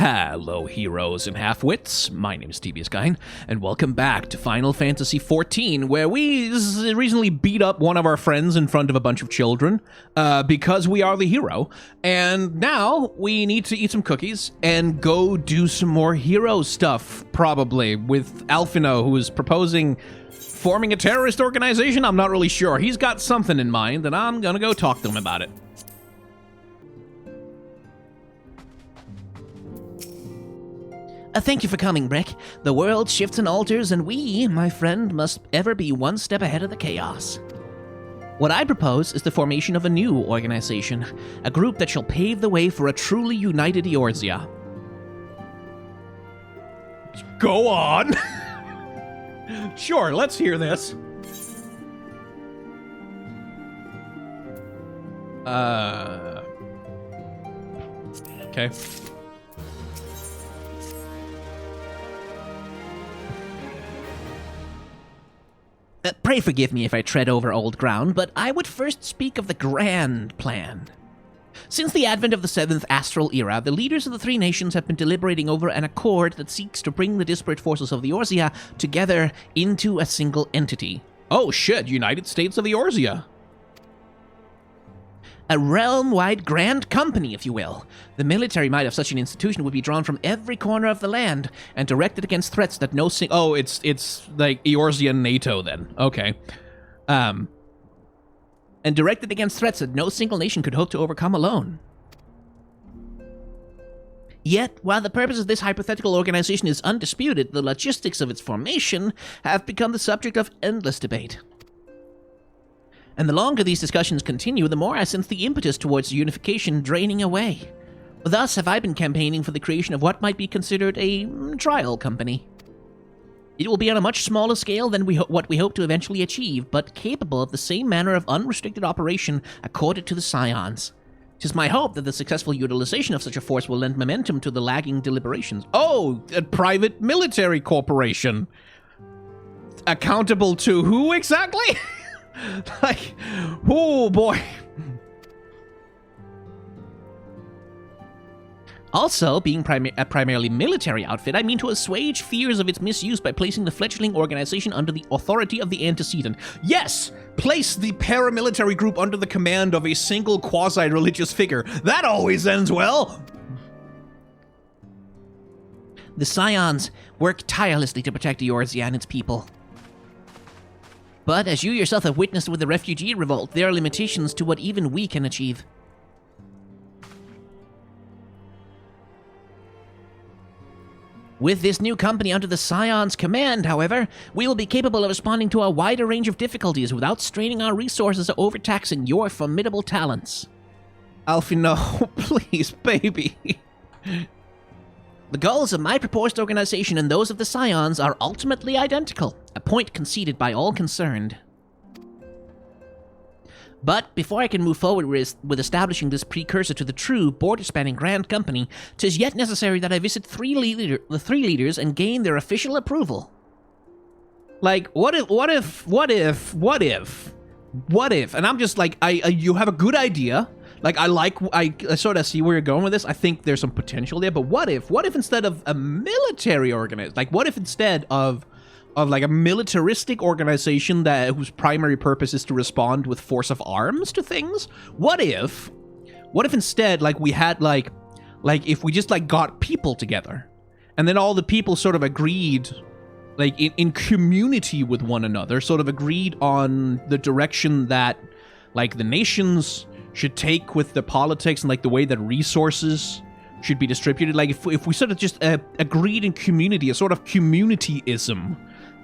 Hello, heroes and half-wits. My name is Devious Guy, and welcome back to Final Fantasy XIV, where we recently beat up one of our friends in front of a bunch of children, because we are the hero. And now we need to eat some cookies and go do some more hero stuff, probably, with Alphino, who is proposing forming a terrorist organization. I'm not really sure. He's got something in mind, and I'm gonna go talk to him about it. Thank you for coming, Brick. The world shifts and alters, and we, my friend, must ever be one step ahead of the chaos. What I propose is the formation of a new organization, a group that shall pave the way for a truly united Eorzea. Go on! Sure, let's hear this. Okay. Pray forgive me if I tread over old ground, but I would first speak of the grand plan. Since the advent of the 7th Astral Era, the leaders of the three nations have been deliberating over an accord that seeks to bring the disparate forces of the Eorzea together into a single entity. Oh shit, United States of Eorzea. A realm-wide grand company, if you will. The military might of such an institution would be drawn from every corner of the land and directed against threats that no single... Oh, it's like Eorzea NATO then. Okay. And directed against threats that no single nation could hope to overcome alone. Yet, while the purpose of this hypothetical organization is undisputed, the logistics of its formation have become the subject of endless debate. And the longer these discussions continue, the more I sense the impetus towards unification draining away. Thus have I been campaigning for the creation of what might be considered a trial company. It will be on a much smaller scale than what we hope to eventually achieve, but capable of the same manner of unrestricted operation accorded to the Scions. 'Tis my hope that the successful utilization of such a force will lend momentum to the lagging deliberations. Oh, a private military corporation. Accountable to who exactly? Like, oh boy. Also, being a primarily military outfit, I mean to assuage fears of its misuse by placing the fledgling organization under the authority of the antecedent. Yes! Place the paramilitary group under the command of a single quasi-religious figure. That always ends well! The Scions work tirelessly to protect Eorzea and its people. But, as you yourself have witnessed with the refugee revolt, there are limitations to what even we can achieve. With this new company under the Scion's command, however, we will be capable of responding to a wider range of difficulties without straining our resources or overtaxing your formidable talents. Alfie, no, please, baby. The goals of my proposed organization and those of the Scions are ultimately identical, a point conceded by all concerned. But before I can move forward with establishing this precursor to the true border-spanning grand company, 'tis yet necessary that I visit the three leaders and gain their official approval. Like, what if, and I'm just like, you have a good idea. Like, I sort of see where you're going with this. I think there's some potential there, but what if instead of a military organization, like, what if instead of like a militaristic organization whose primary purpose is to respond with force of arms to things? What if instead, like, we had, like, if we just, like, got people together, and then all the people sort of agreed, like, in community with one another, sort of agreed on the direction that, like, the nations should take with the politics and, like, the way that resources should be distributed. Like, if we sort of just agreed in community, a sort of communityism,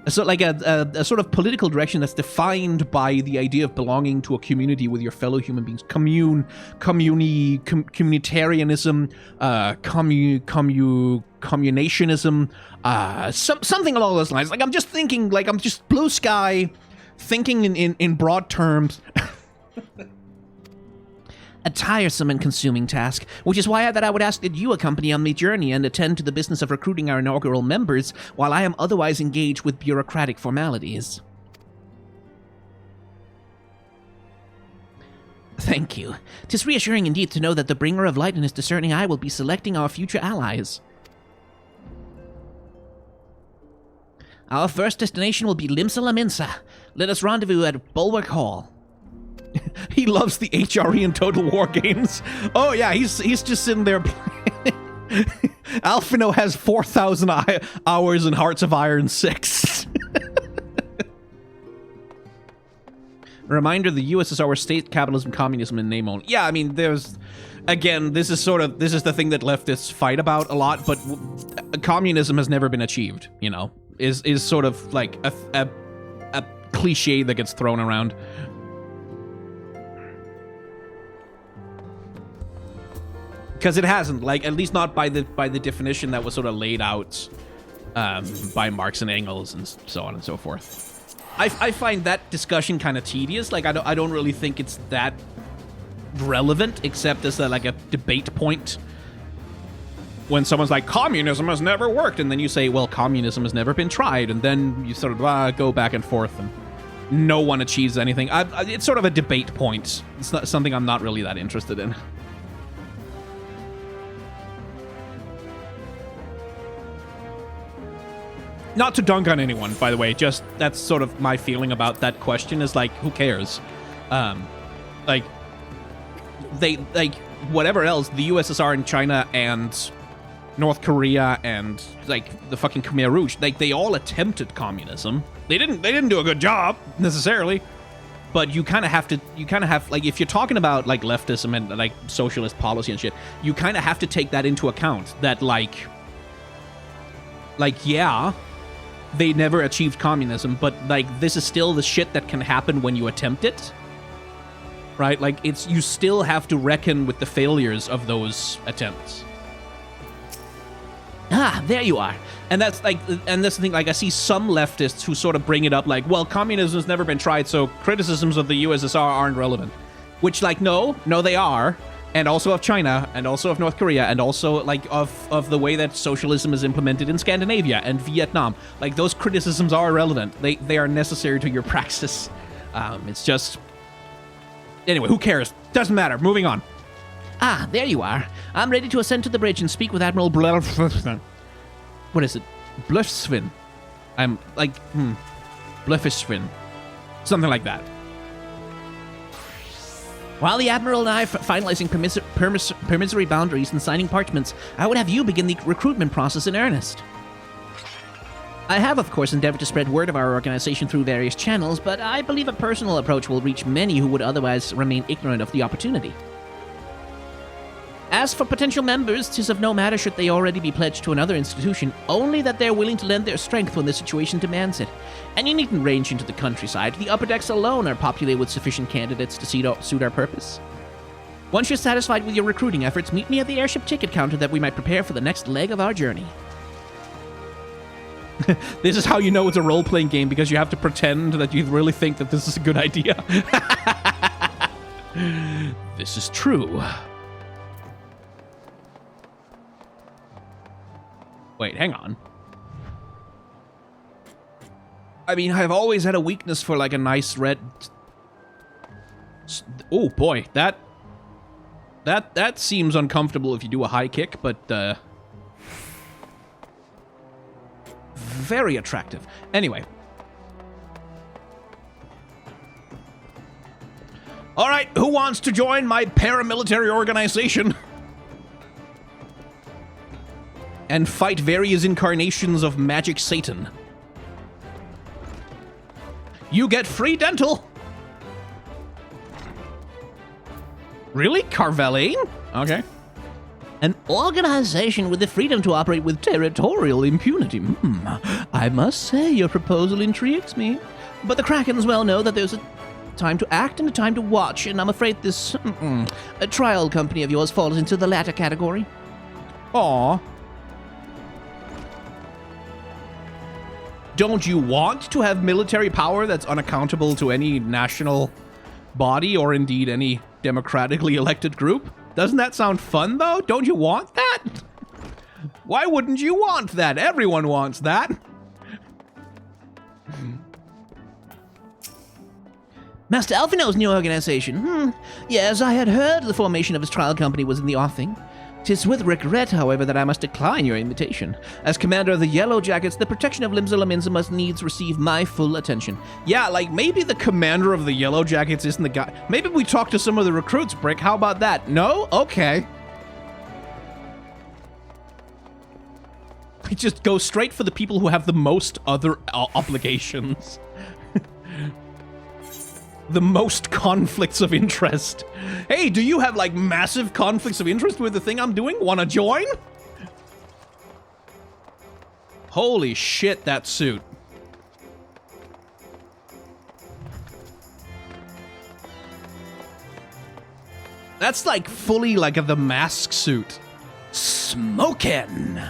so like a sort of political direction that's defined by the idea of belonging to a community with your fellow human beings, communitarianism, communationism, something along those lines. Like, I'm just thinking, like, I'm just blue sky, thinking in broad terms. A tiresome and consuming task, which is why I would ask that you accompany on my journey and attend to the business of recruiting our inaugural members, while I am otherwise engaged with bureaucratic formalities. Thank you. 'Tis reassuring indeed to know that the bringer of light and his discerning eye will be selecting our future allies. Our first destination will be Limsa Laminsa. Let us rendezvous at Bulwark Hall. He loves the HRE and Total War games. Oh yeah, he's just sitting there playing. Alphino has 4,000 hours in Hearts of Iron 6. Reminder, the USSR were state capitalism, communism, and name only. Yeah, I mean, there's... Again, this is the thing that leftists fight about a lot, but communism has never been achieved, you know? Is sort of like a cliche that gets thrown around. Because it hasn't, like, at least not by the definition that was sort of laid out by Marx and Engels and so on and so forth. I find that discussion kind of tedious. Like, I don't really think it's that relevant, except as like a debate point. When someone's like, communism has never worked, and then you say, well, communism has never been tried, and then you sort of go back and forth, and no one achieves anything. It's sort of a debate point. It's not something I'm not really that interested in. Not to dunk on anyone, by the way, just that's sort of my feeling about that question is like, who cares? Like, whatever else, the USSR and China and North Korea and, like, the fucking Khmer Rouge, like, they all attempted communism. They didn't do a good job, necessarily. But you kind of have, like, if you're talking about, like, leftism and, like, socialist policy and shit, you kind of have to take that into account. That, like, yeah, they never achieved communism, but, like, this is still the shit that can happen when you attempt it. Right? Like, you still have to reckon with the failures of those attempts. Ah, there you are. And that's the thing, like, I see some leftists who sort of bring it up like, well, communism has never been tried, so criticisms of the USSR aren't relevant. Which, like, no, they are. And also of China, and also of North Korea, and also, like, of the way that socialism is implemented in Scandinavia and Vietnam. Like, those criticisms are relevant. They are necessary to your praxis. It's just... Anyway, who cares? Doesn't matter. Moving on. Ah, there you are. I'm ready to ascend to the bridge and speak with Admiral What is it? Bluffsvin. I'm like, Bluffisvin. Something like that. While the Admiral and I are finalizing permissory boundaries and signing parchments, I would have you begin the recruitment process in earnest. I have, of course, endeavored to spread word of our organization through various channels, but I believe a personal approach will reach many who would otherwise remain ignorant of the opportunity. As for potential members, 'tis of no matter should they already be pledged to another institution, only that they're willing to lend their strength when the situation demands it. And you needn't range into the countryside. The upper decks alone are populated with sufficient candidates to suit our purpose. Once you're satisfied with your recruiting efforts, meet me at the airship ticket counter that we might prepare for the next leg of our journey. This is how you know it's a role-playing game, because you have to pretend that you really think that this is a good idea. This is true. Wait, hang on. I mean, I've always had a weakness for, like, a nice red... Oh, boy, that seems uncomfortable if you do a high kick, but, very attractive. Anyway. All right, who wants to join my paramilitary organization? And fight various incarnations of magic Satan. You get free dental. Really? Carveline? Okay. An organization with the freedom to operate with territorial impunity. I must say, your proposal intrigues me. But the Krakens well know that there's a time to act and a time to watch, and I'm afraid this a trial company of yours falls into the latter category. Aww. Don't you want to have military power that's unaccountable to any national body or indeed any democratically elected group? Doesn't that sound fun, though? Don't you want that? Why wouldn't you want that? Everyone wants that. Master Alphinaud's new organization. Yes, I had heard the formation of his trial company was in the offing. 'Tis with regret, however, that I must decline your invitation. As commander of the Yellow Jackets, the protection of Limsa Lominsa must needs receive my full attention. Yeah, like, maybe the commander of the Yellow Jackets isn't the guy. Maybe we talk to some of the recruits, Brick. How about that? No? Okay. We just go straight for the people who have the most other obligations. The most conflicts of interest. Hey, do you have, like, massive conflicts of interest with the thing I'm doing? Wanna join? Holy shit, that suit. That's, like, fully, like, the mask suit. Smokin'!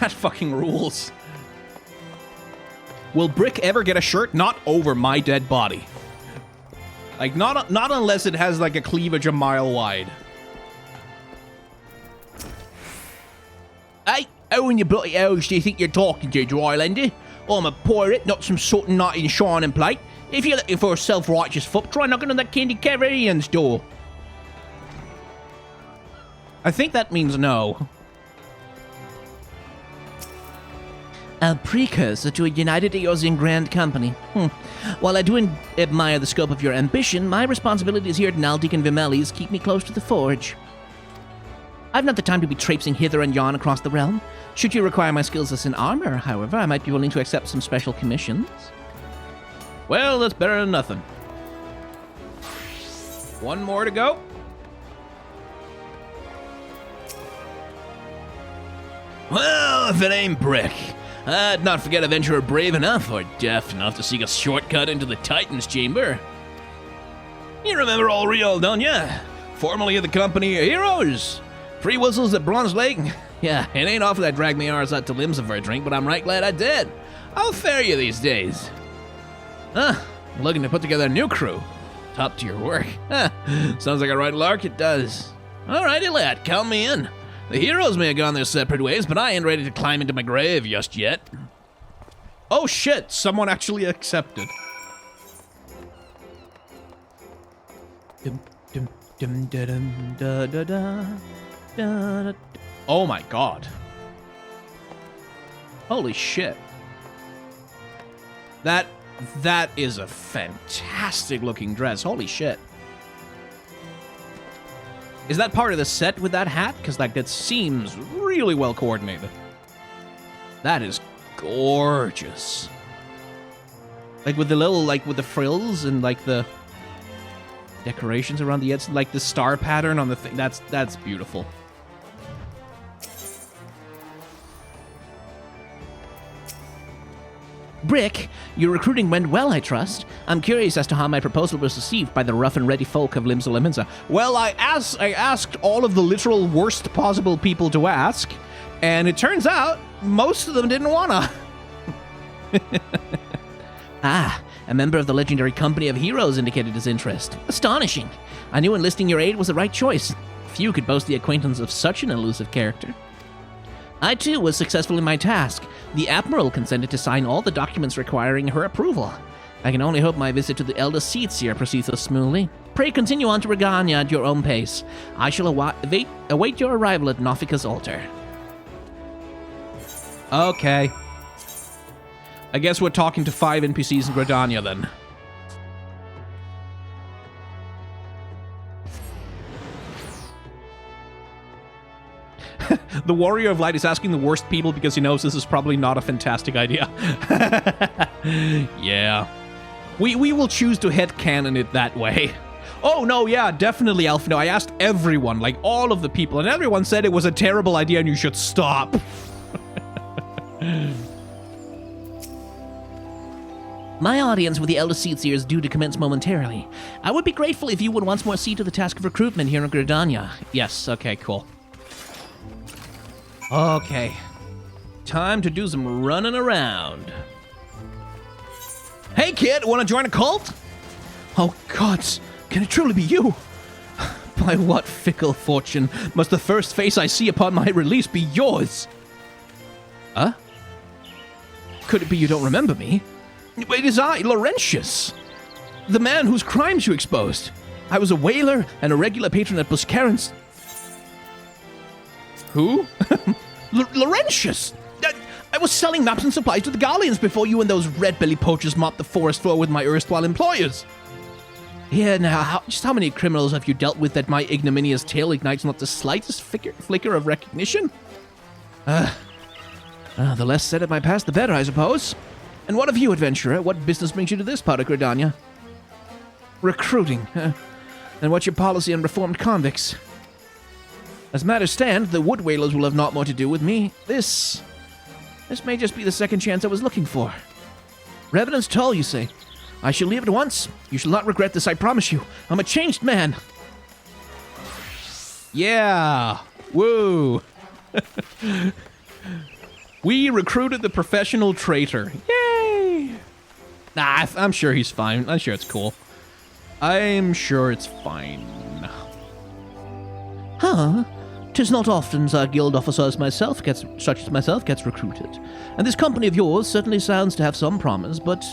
That fucking rules. Will Brick ever get a shirt? Not over my dead body. Like, not unless it has, like, a cleavage a mile wide. Hey, who in your bloody hells do you think you're talking to, Drylander? I'm a pirate, not some sort of knight in shining plate. If you're looking for a self-righteous foot, try knocking on that Candy Carrian's door. I think that means no. A precursor to a united Eosian Grand Company. While I do admire the scope of your ambition, my responsibilities here at Naldik and Vimelis keep me close to the forge. I've not the time to be traipsing hither and yon across the realm. Should you require my skills as an armor, however, I might be willing to accept some special commissions. Well, that's better than nothing. One more to go. Well, if it ain't Brick, I'd not forget a venturer brave enough or deaf enough to seek a shortcut into the Titan's chamber. You remember old Riol, don't ya? Formerly of the Company of Heroes. Free whistles at Bronze Lake. Yeah, it ain't often I drag me arse out to Limsa for a drink, but I'm right glad I did. How fare you these days? Looking to put together a new crew. Top tier work. Sounds like a right lark, it does. Alrighty, lad, count me in. The heroes may have gone their separate ways, but I ain't ready to climb into my grave just yet. Oh shit, someone actually accepted. Oh my god. Holy shit. That is a fantastic looking dress. Holy shit. Is that part of the set with that hat? Because, like, that seems really well coordinated. That is gorgeous. Like, with the little, like, with the frills and, like, the decorations around the edge, like, the star pattern on the thing. That's beautiful. Brick, your recruiting went well, I trust. I'm curious as to how my proposal was received by the rough and ready folk of Limsa Lominsa. Well, I asked all of the literal worst possible people to ask, and it turns out most of them didn't wanna. A member of the legendary Company of Heroes indicated his interest. Astonishing. I knew enlisting your aid was the right choice. Few could boast the acquaintance of such an elusive character. I, too, was successful in my task. The Admiral consented to sign all the documents requiring her approval. I can only hope my visit to the Ul'dah seats here proceeds so smoothly. Pray continue on to Gridania at your own pace. I shall await your arrival at Nofika's altar. Okay. I guess we're talking to 5 NPCs in Gridania, then. The Warrior of Light is asking the worst people because he knows this is probably not a fantastic idea. Yeah. We will choose to headcanon it that way. Oh, no, yeah, definitely, Alphinaud. I asked everyone, like all of the people, and everyone said it was a terrible idea and you should stop. My audience with the Ul'dah seats here is due to commence momentarily. I would be grateful if you would once more see to the task of recruitment here in Gridania. Yes, okay, cool. Okay. Time to do some running around. Hey, kid, want to join a cult? Oh, gods, can it truly be you? By what fickle fortune must the first face I see upon my release be yours? Huh? Could it be you don't remember me? It is I, Laurentius, the man whose crimes you exposed. I was a whaler and a regular patron at Buscaren's. Who? Laurentius! I was selling maps and supplies to the Galleons before you and those red-belly poachers mopped the forest floor with my erstwhile employers. Yeah, now, just how many criminals have you dealt with that my ignominious tale ignites not the slightest flicker of recognition? The less said of my past, the better, I suppose. And what of you, adventurer? What business brings you to this part of Gridania? Recruiting. And what's your policy on reformed convicts? As matters stand, the wood whalers will have naught more to do with me. This may just be the second chance I was looking for. Revenant's toll, you say? I shall leave at once. You shall not regret this, I promise you. I'm a changed man. Yeah. Woo. We recruited the professional traitor. Yay. Nah, I'm sure he's fine. I'm sure it's cool. I'm sure it's fine. Huh? 'Tis not often a guild officer such as myself gets recruited, and this company of yours certainly sounds to have some promise, but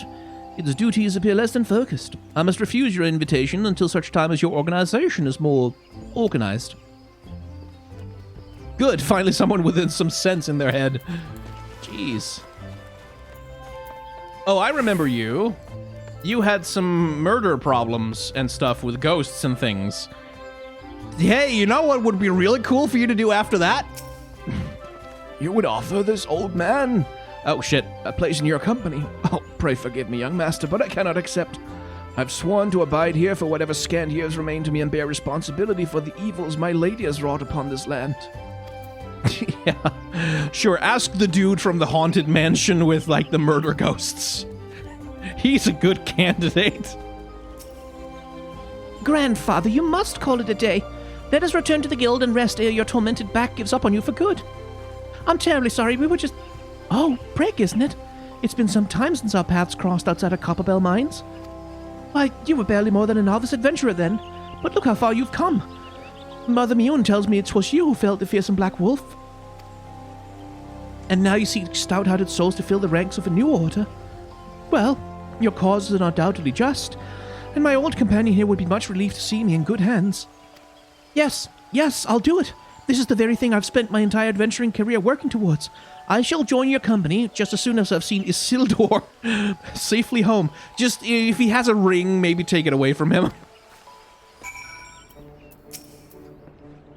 its duties appear less than focused. I must refuse your invitation until such time as your organization is more organized. Good, finally someone with some sense in their head. Jeez. Oh, I remember you. You had some murder problems and stuff with ghosts and things. Hey, you know what would be really cool for you to do after that? You would offer this old man... Oh, shit. A place in your company. Oh, pray forgive me, young master, but I cannot accept. I've sworn to abide here for whatever scant years remain to me and bear responsibility for the evils my lady has wrought upon this land. Yeah. Sure, ask the dude from the haunted mansion with, like, the murder ghosts. He's a good candidate. Grandfather, you must call it a day. Let us return to the guild and rest ere your tormented back gives up on you for good. I'm terribly sorry, we were just... Oh, break, isn't it? It's been some time since our paths crossed outside of Copperbell Mines. Why, you were barely more than a novice adventurer then, but look how far you've come. Mother Mune tells me 'twas you who felled the fearsome black wolf. And now you seek stout-hearted souls to fill the ranks of a new order. Well, your cause is undoubtedly just, and my old companion here would be much relieved to see me in good hands. Yes, I'll do it. This is the very thing I've spent my entire adventuring career working towards. I shall join your company just as soon as I've seen Isildur safely home. Just, if he has a ring, maybe take it away from him.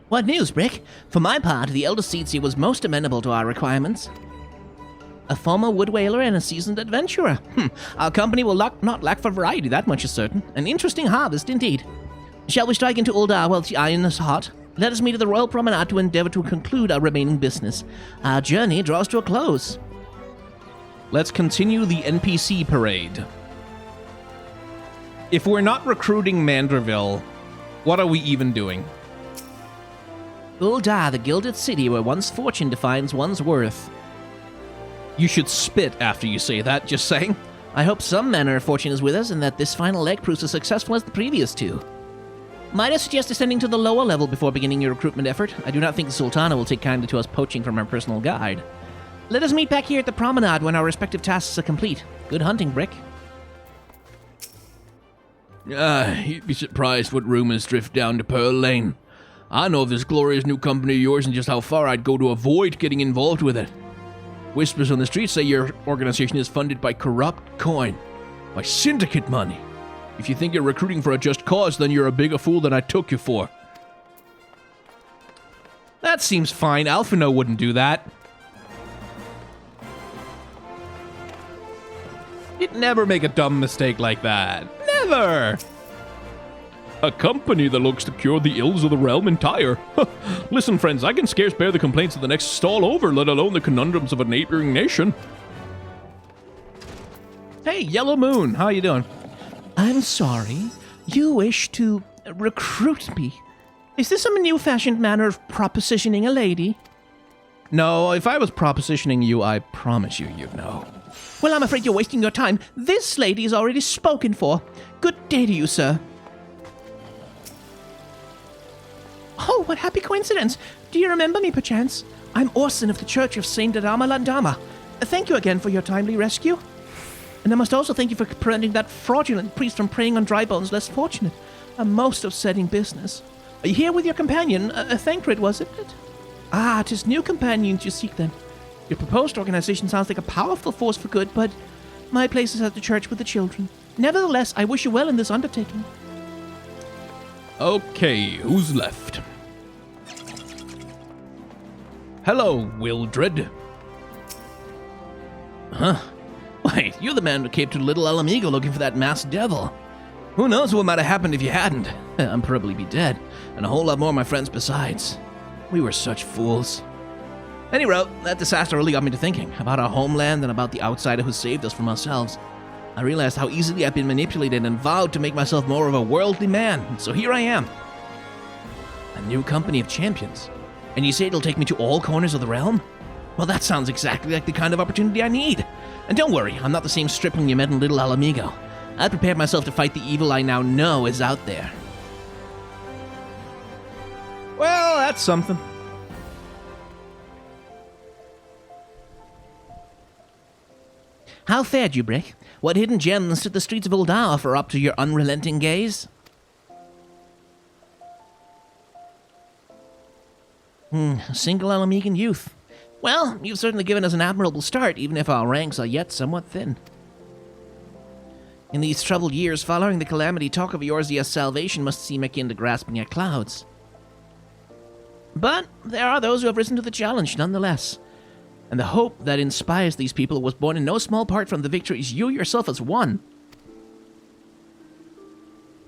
What news, Brick? For my part, the elder Seetsie was most amenable to our requirements. A former wood whaler and a seasoned adventurer. Our company will not lack for variety, that much is certain. An interesting harvest, indeed. Shall we strike into Ul'dah while the iron is hot? Let us meet at the Royal Promenade to endeavor to conclude our remaining business. Our journey draws to a close. Let's continue the NPC parade. If we're not recruiting Manderville, what are we even doing? Ul'dah, the gilded city where one's fortune defines one's worth. You should spit after you say that, just saying. I hope some manner of fortune is with us and that this final leg proves as successful as the previous two. Might I suggest descending to the lower level before beginning your recruitment effort? I do not think the Sultana will take kindly to us poaching from our personal guide. Let us meet back here at the promenade when our respective tasks are complete. Good hunting, Brick. You'd be surprised what rumors drift down to Pearl Lane. I know of this glorious new company of yours and just how far I'd go to avoid getting involved with it. Whispers on the street say your organization is funded by corrupt coin, by syndicate money. If you think you're recruiting for a just cause, then you're a bigger fool than I took you for. That seems fine. Alphino wouldn't do that. You'd never make a dumb mistake like that. Never! A company that looks to cure the ills of the realm entire. Listen, friends, I can scarce bear the complaints of the next stall over, let alone the conundrums of a neighboring nation. Hey, Yellow Moon, how you doing? I'm sorry. You wish to recruit me. Is this some new-fashioned manner of propositioning a lady? No, if I was propositioning you, I promise you'd know. Well, I'm afraid you're wasting your time. This lady is already spoken for. Good day to you, sir. Oh, what happy coincidence. Do you remember me, perchance? I'm Orson of the Church of Saint Adama Landama. Thank you again for your timely rescue. And I must also thank you for preventing that fraudulent priest from preying on dry bones less fortunate. A most upsetting business. Are you here with your companion? Thancred, wasn't it? Ah, 'tis new companions you seek then. Your proposed organization sounds like a powerful force for good, but my place is at the church with the children. Nevertheless, I wish you well in this undertaking. Okay, who's left? Hello, Wildred. Huh? Wait, you're the man who came to Little Alamigo looking for that masked devil. Who knows what might have happened if you hadn't? I'm probably be dead, and a whole lot more of my friends besides. We were such fools. Anyway, that disaster really got me to thinking about our homeland and about the outsider who saved us from ourselves. I realized how easily I've been manipulated and vowed to make myself more of a worldly man, so here I am. A new company of champions. And you say it'll take me to all corners of the realm? Well, that sounds exactly like the kind of opportunity I need. And don't worry, I'm not the same stripling you met in Little Alamigo. I prepared myself to fight the evil I now know is out there. Well, that's something. How fared you, Brick? What hidden gems did the streets of Ul'dah offer up to your unrelenting gaze? A single Alamigan youth. Well, you've certainly given us an admirable start, even if our ranks are yet somewhat thin. In these troubled years following the calamity, talk of Eorzea's salvation must seem akin to grasping at clouds. But there are those who have risen to the challenge nonetheless. And the hope that inspires these people was born in no small part from the victories you yourself has won.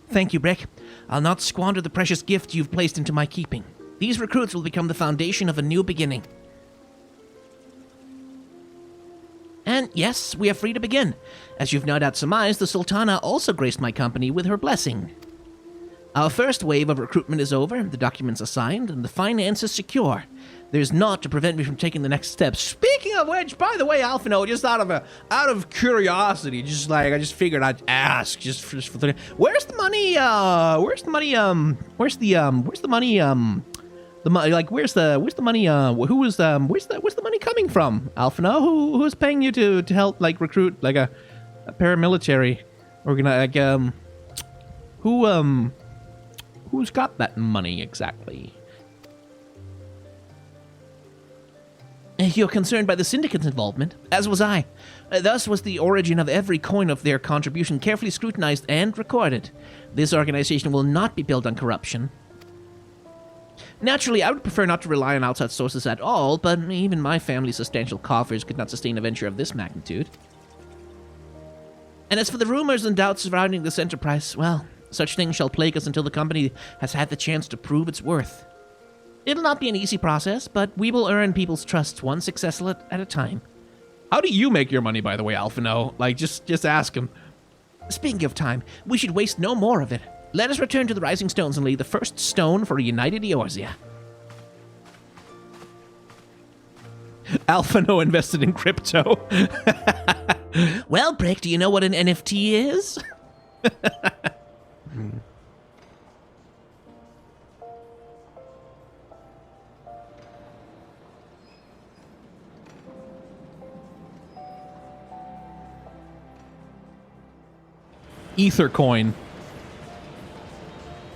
Thank you, Brick. I'll not squander the precious gift you've placed into my keeping. These recruits will become the foundation of a new beginning. And yes, we are free to begin. As you've no doubt surmised, the Sultana also graced my company with her blessing. Our first wave of recruitment is over, the documents are signed, and the finances secure. There's naught to prevent me from taking the next step. Speaking of which, by the way, Alphino, just out of curiosity, I just figured I'd ask, where's the money? Where's the money? Where's the money? Where's the money? Where's the money coming from, Alphino? Who's paying you to help recruit a paramilitary who's got that money exactly? You're concerned by the syndicate's involvement, as was I. Thus was the origin of every coin of their contribution carefully scrutinized and recorded. This organization will not be built on corruption. Naturally, I would prefer not to rely on outside sources at all, but even my family's substantial coffers could not sustain a venture of this magnitude. And as for the rumors and doubts surrounding this enterprise, well, such things shall plague us until the company has had the chance to prove its worth. It'll not be an easy process, but we will earn people's trust one success at a time. How do you make your money, by the way, Alphino? Just ask him. Speaking of time, we should waste no more of it. Let us return to the Rising Stones and lay the first stone for a united Eorzea. Alphino invested in crypto. Well, Brick, do you know what an NFT is? Ether coin.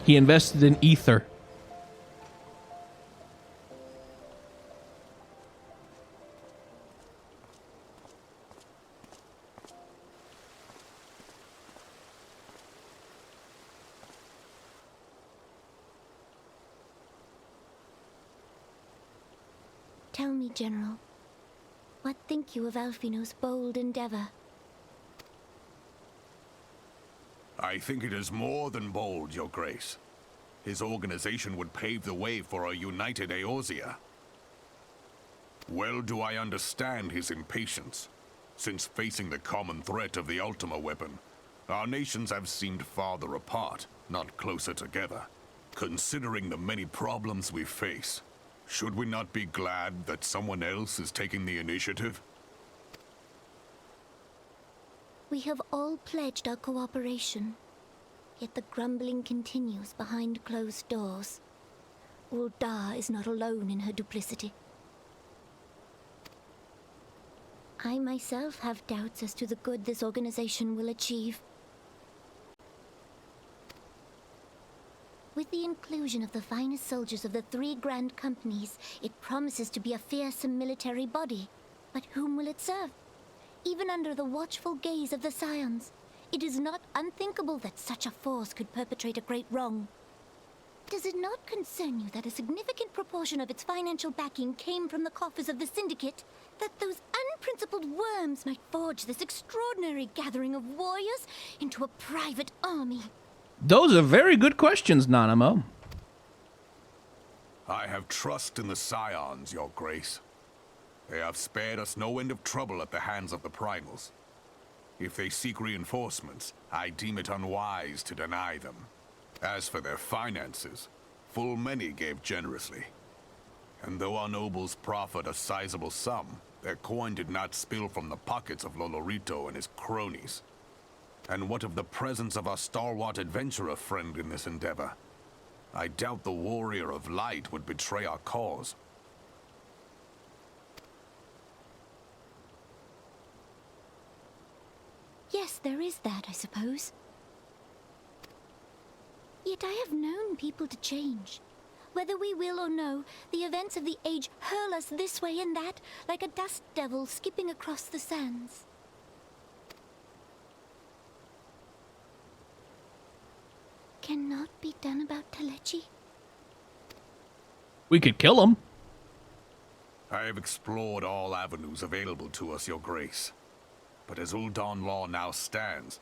He invested in Ether. Tell me, General, what think you of Alphino's bold endeavor? I think it is more than bold, Your Grace. His organization would pave the way for a united Eorzea. Well do I understand his impatience, since facing the common threat of the Ultima weapon, our nations have seemed farther apart, not closer together. Considering the many problems we face, should we not be glad that someone else is taking the initiative? We have all pledged our cooperation, yet the grumbling continues behind closed doors. Ul'dah is not alone in her duplicity. I myself have doubts as to the good this organization will achieve. With the inclusion of the finest soldiers of the 3 grand companies, it promises to be a fearsome military body. But whom will it serve? Even under the watchful gaze of the Scions, it is not unthinkable that such a force could perpetrate a great wrong. Does it not concern you that a significant proportion of its financial backing came from the coffers of the Syndicate? That those unprincipled worms might forge this extraordinary gathering of warriors into a private army? Those are very good questions, Nanamo. I have trust in the Scions, Your Grace. They have spared us no end of trouble at the hands of the Primals. If they seek reinforcements, I deem it unwise to deny them. As for their finances, full many gave generously. And though our nobles proffered a sizable sum, their coin did not spill from the pockets of Lolorito and his cronies. And what of the presence of our stalwart adventurer friend in this endeavor? I doubt the Warrior of Light would betray our cause. Yes, there is that, I suppose. Yet I have known people to change. Whether we will or no, the events of the age hurl us this way and that, like a dust devil skipping across the sands. Cannot be done about Telechi? We could kill him. I have explored all avenues available to us, Your Grace. But as Ul'dah law now stands,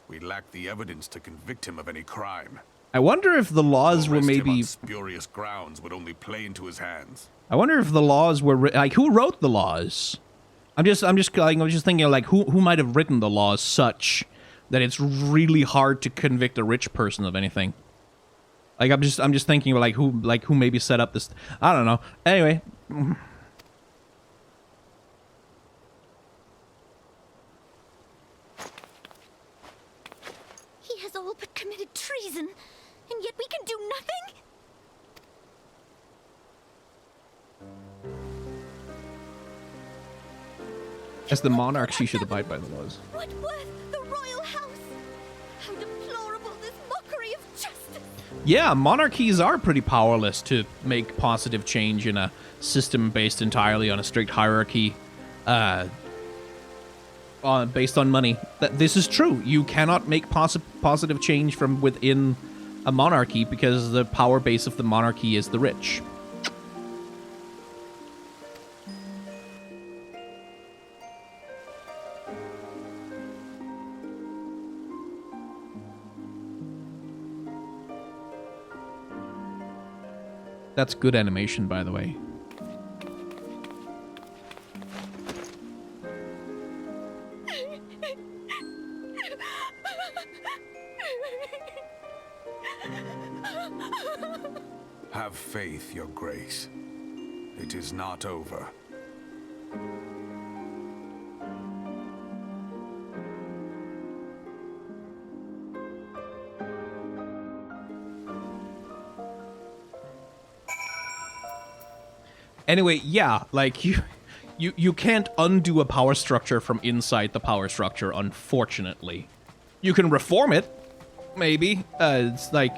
we lack the evidence to convict him of any crime. I wonder if the laws were Arrest him maybe... on spurious grounds would only play into his hands. I wonder if the laws were... Like, who wrote the laws? I'm just thinking, like, who might have written the laws such that it's really hard to convict a rich person of anything. Like, I'm just thinking, like, who maybe set up this... I don't know. Anyway... He has all but committed treason, and yet we can do nothing? As the monarch, she should abide by the laws. What worth the royal house? How deplorable this mockery of justice! Yeah, monarchies are pretty powerless to make positive change in a system based entirely on a strict hierarchy, based on money. This is true. You cannot make positive change from within a monarchy because the power base of the monarchy is the rich. That's good animation, by the way. Have faith, Your Grace. It is not over. Anyway, yeah, like, you can't undo a power structure from inside the power structure, unfortunately. You can reform it, maybe. It's like...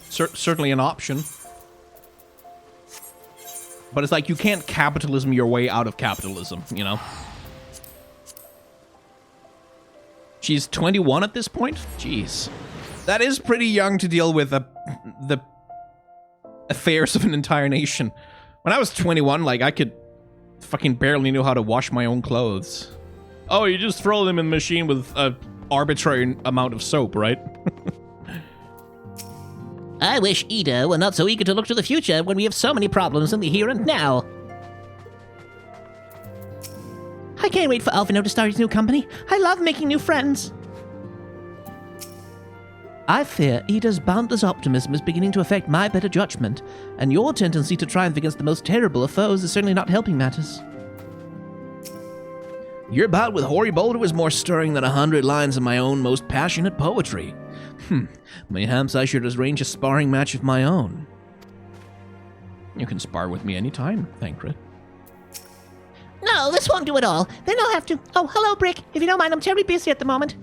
certainly an option. But it's like, you can't capitalism your way out of capitalism, you know? She's 21 at this point? Jeez. That is pretty young to deal with the affairs of an entire nation. When I was 21, like, I could fucking barely knew how to wash my own clothes. Oh, you just throw them in the machine with an arbitrary amount of soap, right? I wish Ul'dah were not so eager to look to the future when we have so many problems in the here and now. I can't wait for Alphino to start his new company. I love making new friends. I fear Ul'dah's boundless optimism is beginning to affect my better judgment, and your tendency to triumph against the most terrible of foes is certainly not helping matters. Your bout with Hoary Boulder was more stirring than 100 lines of my own most passionate poetry. Mayhaps I should arrange a sparring match of my own. You can spar with me anytime, Thancred. No, this won't do at all. Then I'll have to... Oh, hello, Brick. If you don't mind, I'm terribly busy at the moment.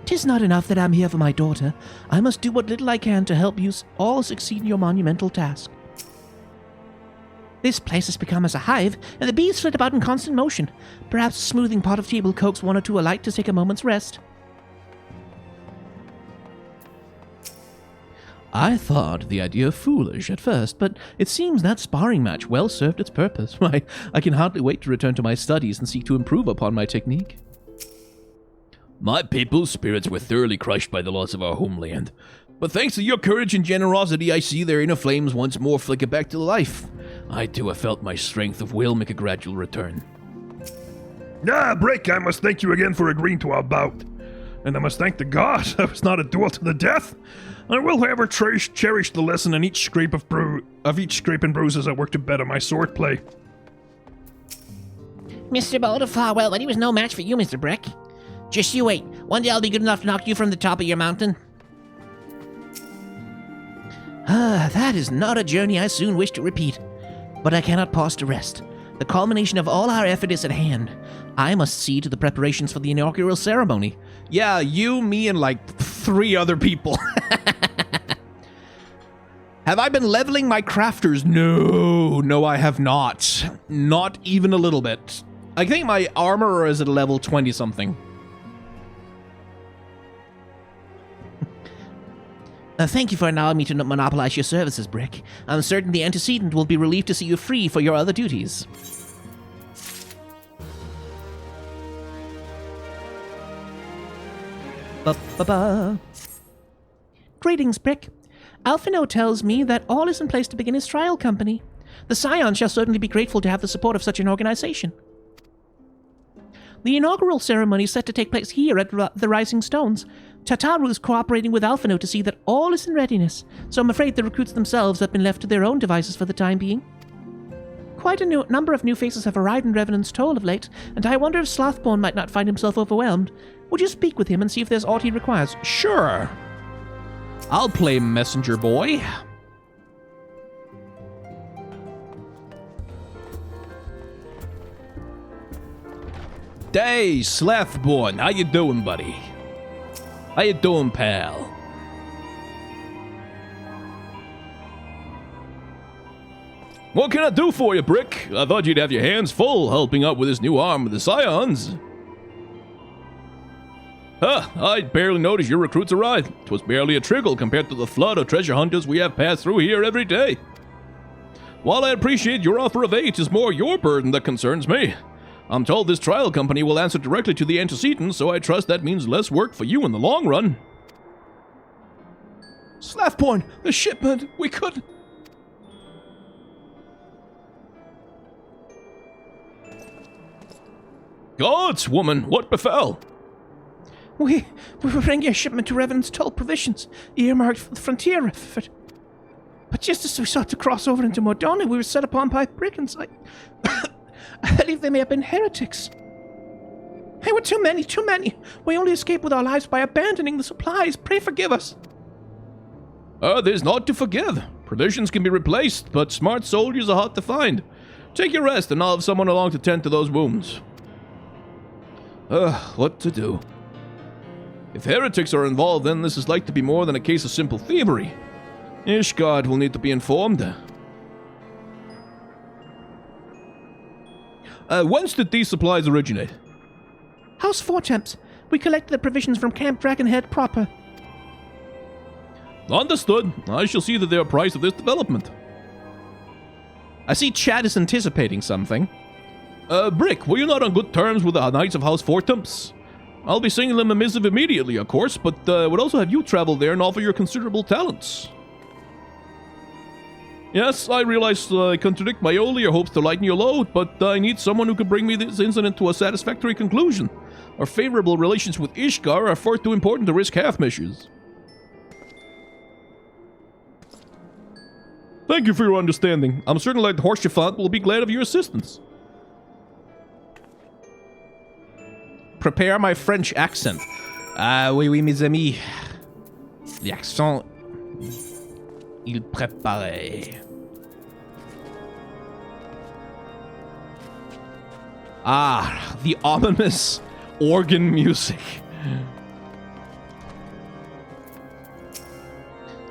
'Tis not enough that I'm here for my daughter. I must do what little I can to help you all succeed in your monumental task. This place has become as a hive, and the bees flit about in constant motion. Perhaps a smoothing pot of tea will coax one or two alight to take a moment's rest. I thought the idea foolish at first, but it seems that sparring match well served its purpose. I can hardly wait to return to my studies and seek to improve upon my technique. My people's spirits were thoroughly crushed by the loss of our homeland. But thanks to your courage and generosity, I see their inner flames once more flicker back to life. I too have felt my strength of will make a gradual return. Brick, I must thank you again for agreeing to our bout. And I must thank the gods I was not a duel to the death. I will, however, cherish the lesson in each scrape and bruise as I work to better my swordplay. Mr. Boulder Farwell, but he was no match for you, Mr. Brick. Just you wait. One day I'll be good enough to knock you from the top of your mountain. That is not a journey I soon wish to repeat. But I cannot pause to rest. The culmination of all our effort is at hand. I must see to the preparations for the inaugural ceremony. Yeah, you, me, and like 3 other people. Have I been leveling my crafters? No, I have not. Not even a little bit. I think my armor is at level 20-something. Thank you for allowing me to monopolize your services, Brick. I'm certain the antecedent will be relieved to see you free for your other duties. Ba-ba-ba. Greetings, Brick. Alphino tells me that all is in place to begin his trial company. The Scions shall certainly be grateful to have the support of such an organization. The inaugural ceremony is set to take place here at the Rising Stones. Tataru is cooperating with Alphino to see that all is in readiness, so I'm afraid the recruits themselves have been left to their own devices for the time being. Quite a number of new faces have arrived in Revenant's Toll of late, and I wonder if Slothborn might not find himself overwhelmed. Would you speak with him and see if there's aught he requires? Sure. I'll play messenger boy. Hey, Slothborn, how you doing, buddy? How you doing, pal? What can I do for you, Brick? I thought you'd have your hands full helping out with this new arm of the Scions. I barely noticed your recruits arrived. 'Twas barely a trickle compared to the flood of treasure hunters we have passed through here every day. While I appreciate your offer of aid, 'tis more your burden that concerns me. I'm told this trial company will answer directly to the antecedents, so I trust that means less work for you in the long run. Slothborn, the shipment, we could... Gods, woman, what befell? We were bringing a shipment to Revenant's Toll provisions, earmarked for the frontier effort. But just as we sought to cross over into Mordona, we were set upon by brigands. I believe they may have been heretics. They were too many. We only escaped with our lives by abandoning the supplies. Pray forgive us. There's naught to forgive. Provisions can be replaced, but smart soldiers are hard to find. Take your rest, and I'll have someone along to tend to those wounds. What to do? If heretics are involved, then this is like to be more than a case of simple thievery. Ishgard will need to be informed. Whence did these supplies originate? House Haurchefant. We collected the provisions from Camp Dragonhead proper. Understood. I shall see that they are apprised of this development. I see Chad is anticipating something. Brick, were you not on good terms with the Knights of House Haurchefant? I'll be sending them a missive immediately, of course, but would also have you travel there and offer your considerable talents. Yes, I realize I contradict my earlier hopes to lighten your load, but I need someone who can bring me this incident to a satisfactory conclusion. Our favorable relations with Ishgard are far too important to risk half measures. Thank you for your understanding. I'm certain that Haurchefant will be glad of your assistance. Prepare my French accent. Oui, mes amis. L'accent... Il préparait. Ah, the ominous organ music.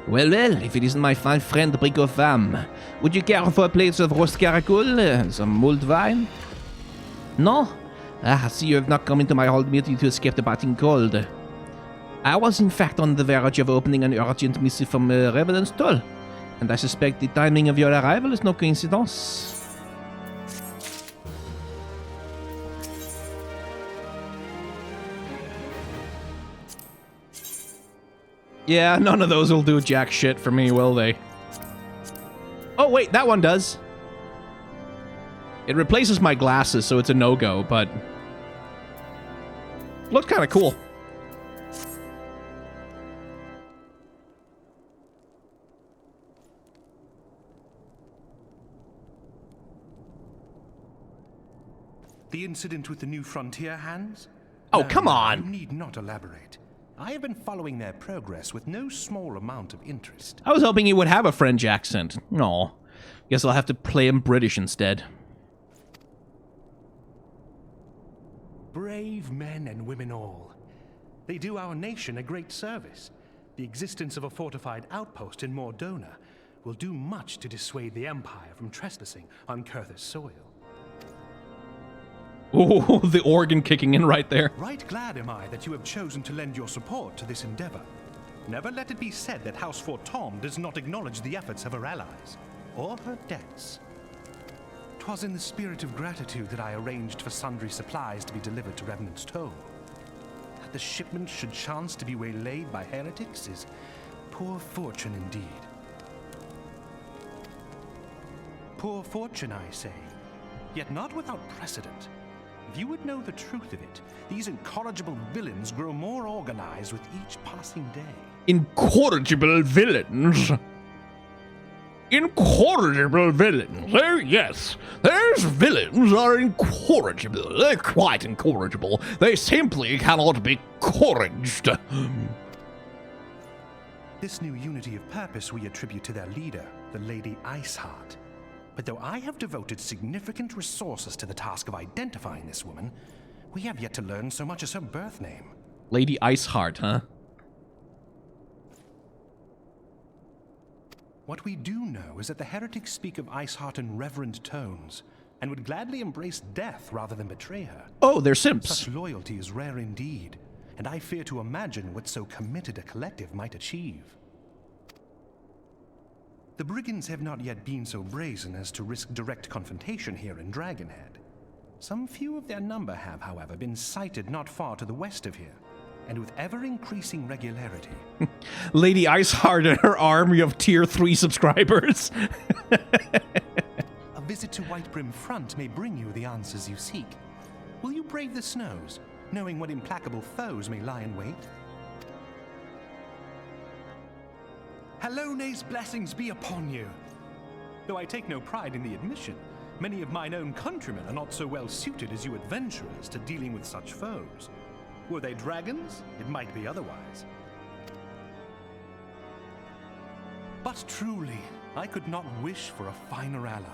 Well, well, if it isn't my fine friend Brico Femme, would you care for a plate of roast caracol, some mulled wine? No? Ah, I see you have not come into my hall merely to escape the biting cold. I was in fact on the verge of opening an urgent missive from Revenant's Toll, and I suspect the timing of your arrival is no coincidence. Yeah, none of those will do jack shit for me, will they? Oh, wait, that one does. It replaces my glasses, so it's a no-go, but... looks kind of cool. The incident with the New Frontier hands? Oh, No, come on. You need not elaborate. I have been following their progress with no small amount of interest. I was hoping he would have a French accent. No. Guess I'll have to play him British instead. Brave men and women all. They do our nation a great service. The existence of a fortified outpost in Mordona will do much to dissuade the Empire from trespassing on Kurthus soil. Oh, the organ kicking in right there. Right glad am I that you have chosen to lend your support to this endeavor. Never let it be said that House Fortom does not acknowledge the efforts of her allies, or her debts. 'Twas in the spirit of gratitude that I arranged for sundry supplies to be delivered to Revenant's Toll. That the shipment should chance to be waylaid by heretics is poor fortune indeed. Poor fortune, I say, yet not without precedent. If you would know the truth of it, these incorrigible villains grow more organized with each passing day. Incorrigible villains. Incorrigible villains. Oh, yes. Those villains are incorrigible. They're quite incorrigible. They simply cannot be corriged. This new unity of purpose we attribute to their leader, the Lady Iceheart. But though I have devoted significant resources to the task of identifying this woman, we have yet to learn so much as her birth name. Lady Iceheart, huh? What we do know is that the heretics speak of Iceheart in reverent tones, and would gladly embrace death rather than betray her. Oh, they're simps. Such loyalty is rare indeed, and I fear to imagine what so committed a collective might achieve. The brigands have not yet been so brazen as to risk direct confrontation here in Dragonhead. Some few of their number have, however, been sighted not far to the west of here, and with ever-increasing regularity. Lady Iceheart and her army of Tier 3 subscribers. A visit to Whitebrim Front may bring you the answers you seek. Will you brave the snows, knowing what implacable foes may lie in wait? Halone's blessings be upon you. Though I take no pride in the admission, many of mine own countrymen are not so well suited as you adventurers to dealing with such foes. Were they dragons, it might be otherwise. But truly, I could not wish for a finer ally.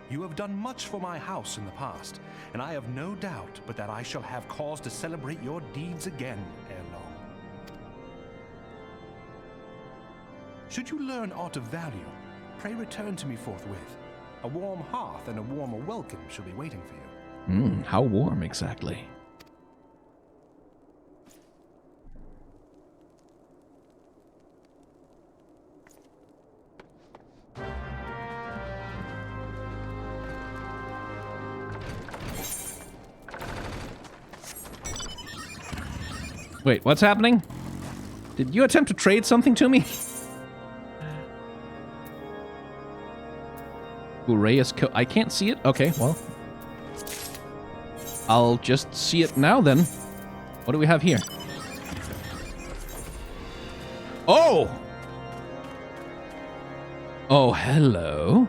You have done much for my house in the past, and I have no doubt but that I shall have cause to celebrate your deeds again ere long. Should you learn aught of value, pray return to me forthwith. A warm hearth and a warmer welcome shall be waiting for you. How warm exactly? Wait, what's happening? Did you attempt to trade something to me? Uraeus I can't see it? Okay, well. I'll just see it now then. What do we have here? Oh! Oh, hello.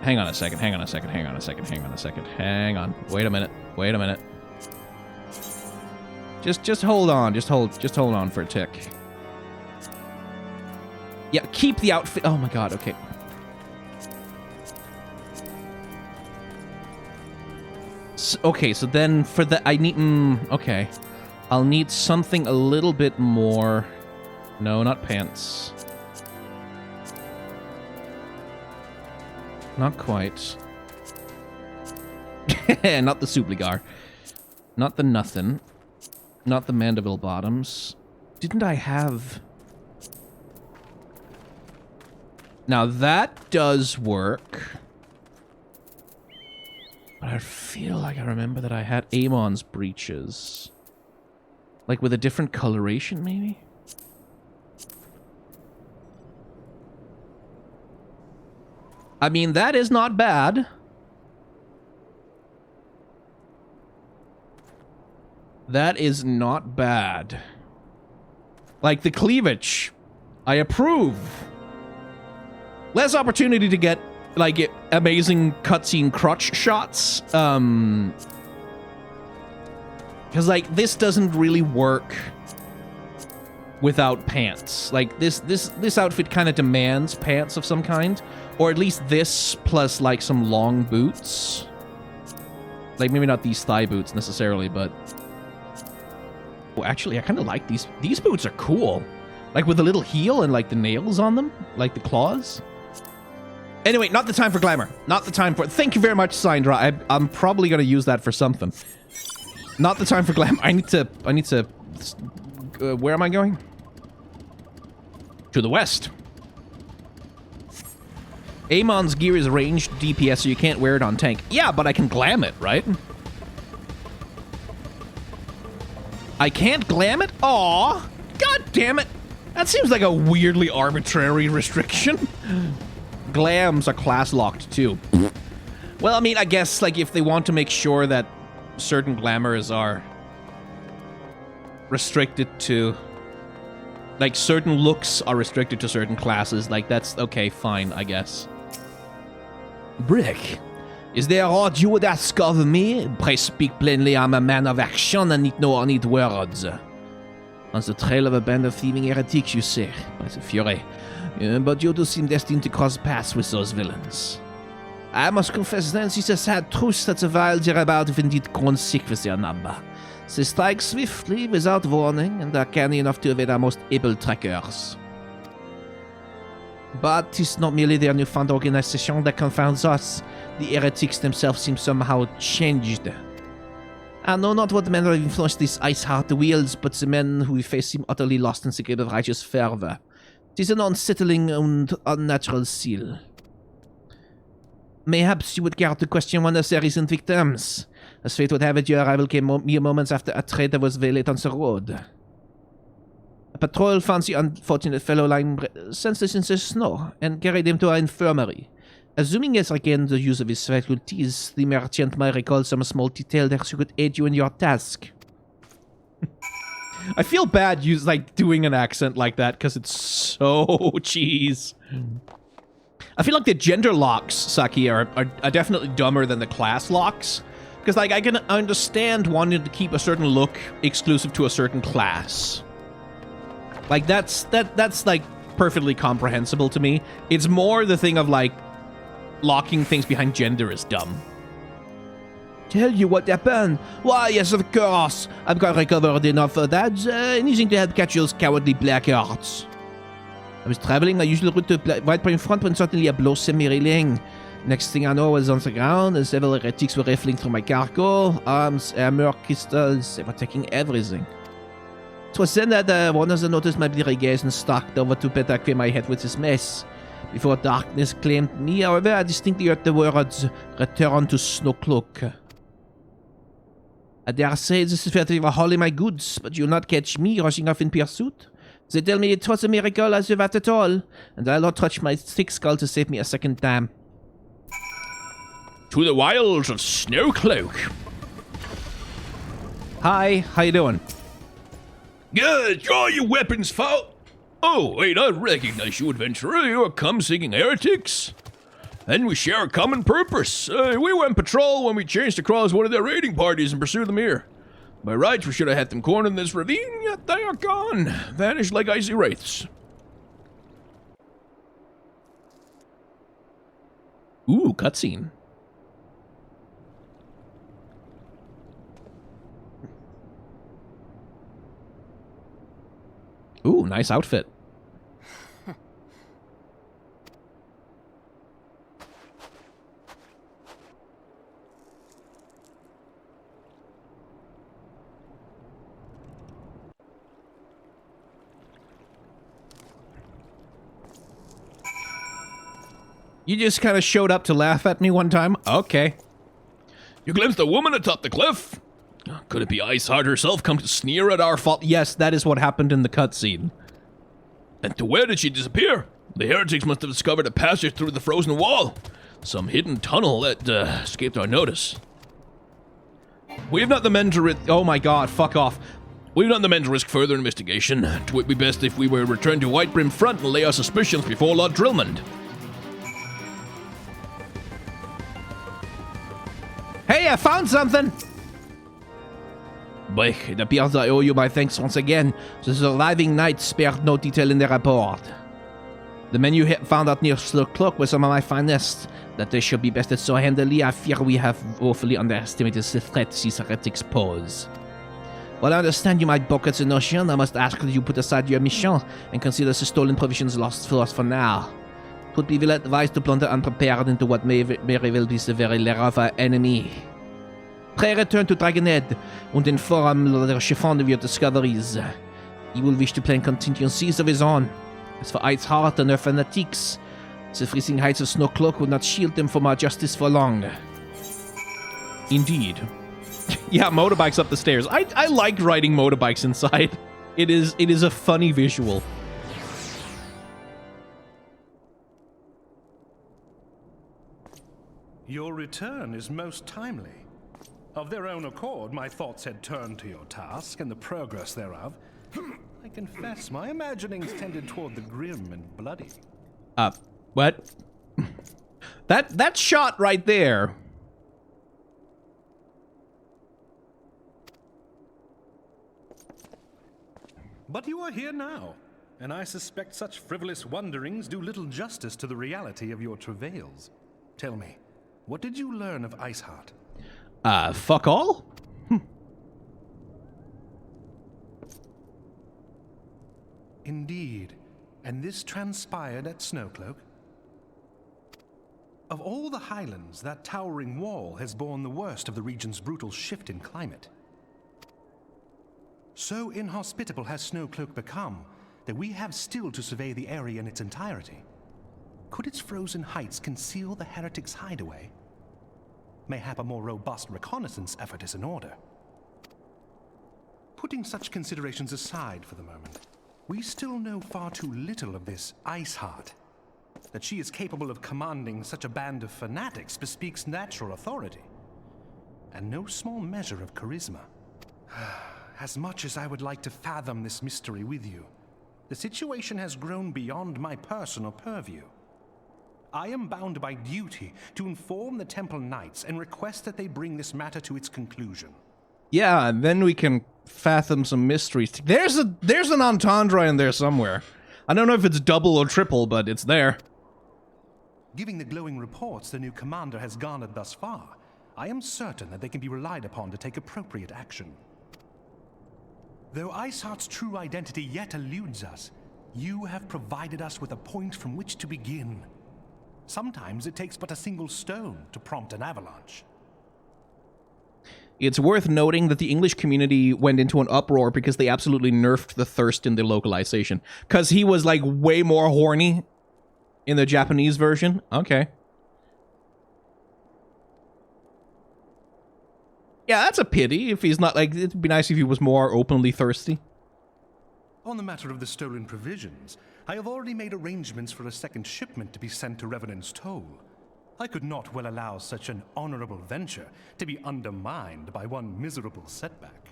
Hang on a second, hang on a second, hang on a second, hang on a second, hang on. Wait a minute, wait a minute. Just hold on, just hold on for a tick. Yeah, keep the outfit. Oh my god, okay. Okay, so then for the... I need... okay. I'll need something a little bit more... No, not pants. Not quite. Not the Subligar. Not the nothing. Not the Mandeville bottoms. Didn't I have... Now that does work. But I feel like I remember that I had Amon's breeches. Like with a different coloration, maybe? I mean, that is not bad. That is not bad. Like the cleavage. I approve. Less opportunity to get, like, amazing cutscene crotch shots. Because, like, this doesn't really work without pants. Like, this outfit kind of demands pants of some kind. Or at least this plus, like, some long boots. Like, maybe not these thigh boots necessarily, but... Well, actually, I kind of like these. These boots are cool. Like, with a little heel and, like, the nails on them. Like, the claws. Anyway, not the time for glamour. Not the time for... Thank you very much, Syndra. I'm probably going to use that for something. Not the time for glamour. I need to... where am I going? To the west. Amon's gear is ranged DPS, so you can't wear it on tank. Yeah, but I can glam it, right? I can't glam it? Aw! God damn it! That seems like a weirdly arbitrary restriction. Glams are class locked too. Well, I mean, I guess, like, if they want to make sure that certain glamours are restricted to... Like, certain looks are restricted to certain classes, like, that's okay, fine, I guess. Brick, is there aught you would ask of me? Pray speak plainly, I'm a man of action and need words. On the trail of a band of thieving heretics, you say, by the fury. But you do seem destined to cross paths with those villains. I must confess then, it's a sad truth that the vile thereabout have indeed grown sick with their number. They strike swiftly, without warning, and are canny enough to evade our most able trackers. But 'tis not merely their newfound organization that confounds us. The heretics themselves seem somehow changed. I know not what manner of influence this ice-heart wields, but the men who we face seem utterly lost in the grip of righteous fervor. 'Tis an unsettling and unnatural seal. Mayhaps you would care to question one of their recent victims. As fate would have it, your arrival came mere moments after a traitor was waylaid on the road. A patrol found the unfortunate fellow lying senseless in the snow and carried him to our infirmary. Assuming he has regained the use of his faculties, the merchant might recall some small detail that could aid you in your task. I feel bad doing an accent like that because it's so cheese. I feel like the gender locks, Saki, are definitely dumber than the class locks. Because, like, I can understand wanting to keep a certain look exclusive to a certain class. Like, that's like, perfectly comprehensible to me. It's more the thing of, like, locking things behind gender is dumb. Tell you what happened? Why, yes, of course. I've got recovered enough of that. Anything to help catch those cowardly blackguards. I was traveling my usual route to right by in front when suddenly a blow sent me reeling. Next thing I know, I was on the ground, and several heretics were rifling through my cargo. Arms, armor, crystals, they were taking everything. It was then that one of them noticed my bleary gaze and stalked over to better acquaint my head with this mess. Before darkness claimed me, however, I distinctly heard the words, "Return to Snowcloak." I dare say this is where they were hauling my goods, but you'll not catch me rushing off in pursuit. They tell me it was a miracle I survived at all, and I'll not touch my thick skull to save me a second time. To the wilds of Snowcloak. Hi, how you doing? Good, draw your weapons, folk. Oh, wait, I recognize you, adventurer. You are come-seeking heretics. And we share a common purpose. We went patrol when we changed across one of their raiding parties and pursued them here. By rights, we should have had them cornered in this ravine, yet they are gone. Vanished like icy wraiths. Ooh, cutscene. Ooh, nice outfit. You just kind of showed up to laugh at me one time? Okay. You glimpsed a woman atop the cliff? Could it be Iceheart herself come to sneer at our fault? Yes, that is what happened in the cutscene. And to where did she disappear? The heretics must have discovered a passage through the frozen wall. Some hidden tunnel that escaped our notice. We have not the men to oh my god, fuck off. We've not the men to risk further investigation. 'Twould be best if we were returned to Whitebrim Front and lay our suspicions before Lord Drillmond. Hey, I found something! But it appears I owe you my thanks once again. The surviving knights spared no detail in their report. The men you found out near Slow Cloak were some of my finest. That they should be bested so handily, I fear we have woefully underestimated the threat these heretics pose. While I understand you might balk at the notion, I must ask that you put aside your mission and consider the stolen provisions lost for us for now. It would be well advised to plunder unprepared into what may very well be the very lair of our enemy. Pray return to Dragonhead and inform Lord Haurchefant of your discoveries. He will wish to plan contingencies of his own. As for Iceheart and her fanatics, the freezing heights of Snow Cloak will not shield them from our justice for long. Indeed. Yeah, motorbikes up the stairs. I like riding motorbikes inside. It is a funny visual. Your return is most timely. Of their own accord, my thoughts had turned to your task and the progress thereof. I confess, my imaginings tended toward the grim and bloody. What? That shot right there. But you are here now, and I suspect such frivolous wonderings do little justice to the reality of your travails. Tell me, what did you learn of Iceheart? Fuck all? Indeed. And this transpired at Snowcloak? Of all the highlands, that towering wall has borne the worst of the region's brutal shift in climate. So inhospitable has Snowcloak become that we have still to survey the area in its entirety. Could its frozen heights conceal the heretics' hideaway? Mayhap a more robust reconnaissance effort is in order. Putting such considerations aside for the moment, we still know far too little of this Iceheart. That she is capable of commanding such a band of fanatics bespeaks natural authority, and no small measure of charisma. As much as I would like to fathom this mystery with you, the situation has grown beyond my personal purview. I am bound by duty to inform the Temple Knights and request that they bring this matter to its conclusion. Yeah, and then we can fathom some mysteries. There's an entendre in there somewhere. I don't know if it's double or triple, but it's there. Given the glowing reports the new commander has garnered thus far, I am certain that they can be relied upon to take appropriate action. Though Iceheart's true identity yet eludes us, you have provided us with a point from which to begin. Sometimes it takes but a single stone to prompt an avalanche. It's worth noting that the English community went into an uproar because they absolutely nerfed the thirst in the localization. Because he was, like, way more horny in the Japanese version. Okay. Yeah, that's a pity if he's not, like, it'd be nice if he was more openly thirsty. On the matter of the stolen provisions, I have already made arrangements for a second shipment to be sent to Revenant's Toll. I could not well allow such an honorable venture to be undermined by one miserable setback.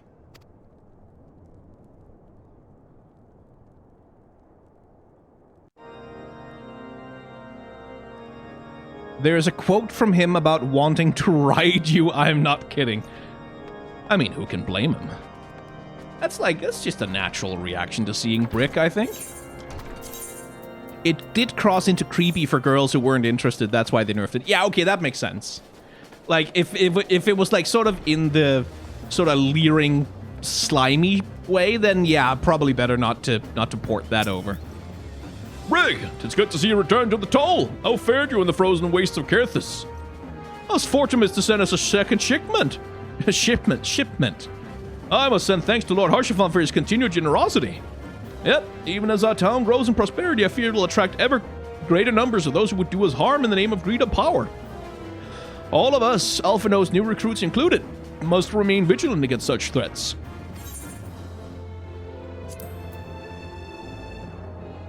There's a quote from him about wanting to ride you. I'm not kidding. I mean, who can blame him? That's just a natural reaction to seeing Brick, I think. It did cross into creepy for girls who weren't interested. That's why they nerfed it. Yeah, okay, that makes sense. Like, if it was, like, sort of in the sort of leering, slimy way, then yeah, probably better not to port that over. Rig, it's good to see you return to the toll. How fared you in the frozen wastes of Kerthus? Us fortunate to send us a second shipment. Shipment. I must send thanks to Lord Haurchefant for his continued generosity. Yep, even as our town grows in prosperity, I fear it will attract ever greater numbers of those who would do us harm in the name of greed and power. All of us, Alphino's new recruits included, must remain vigilant against such threats.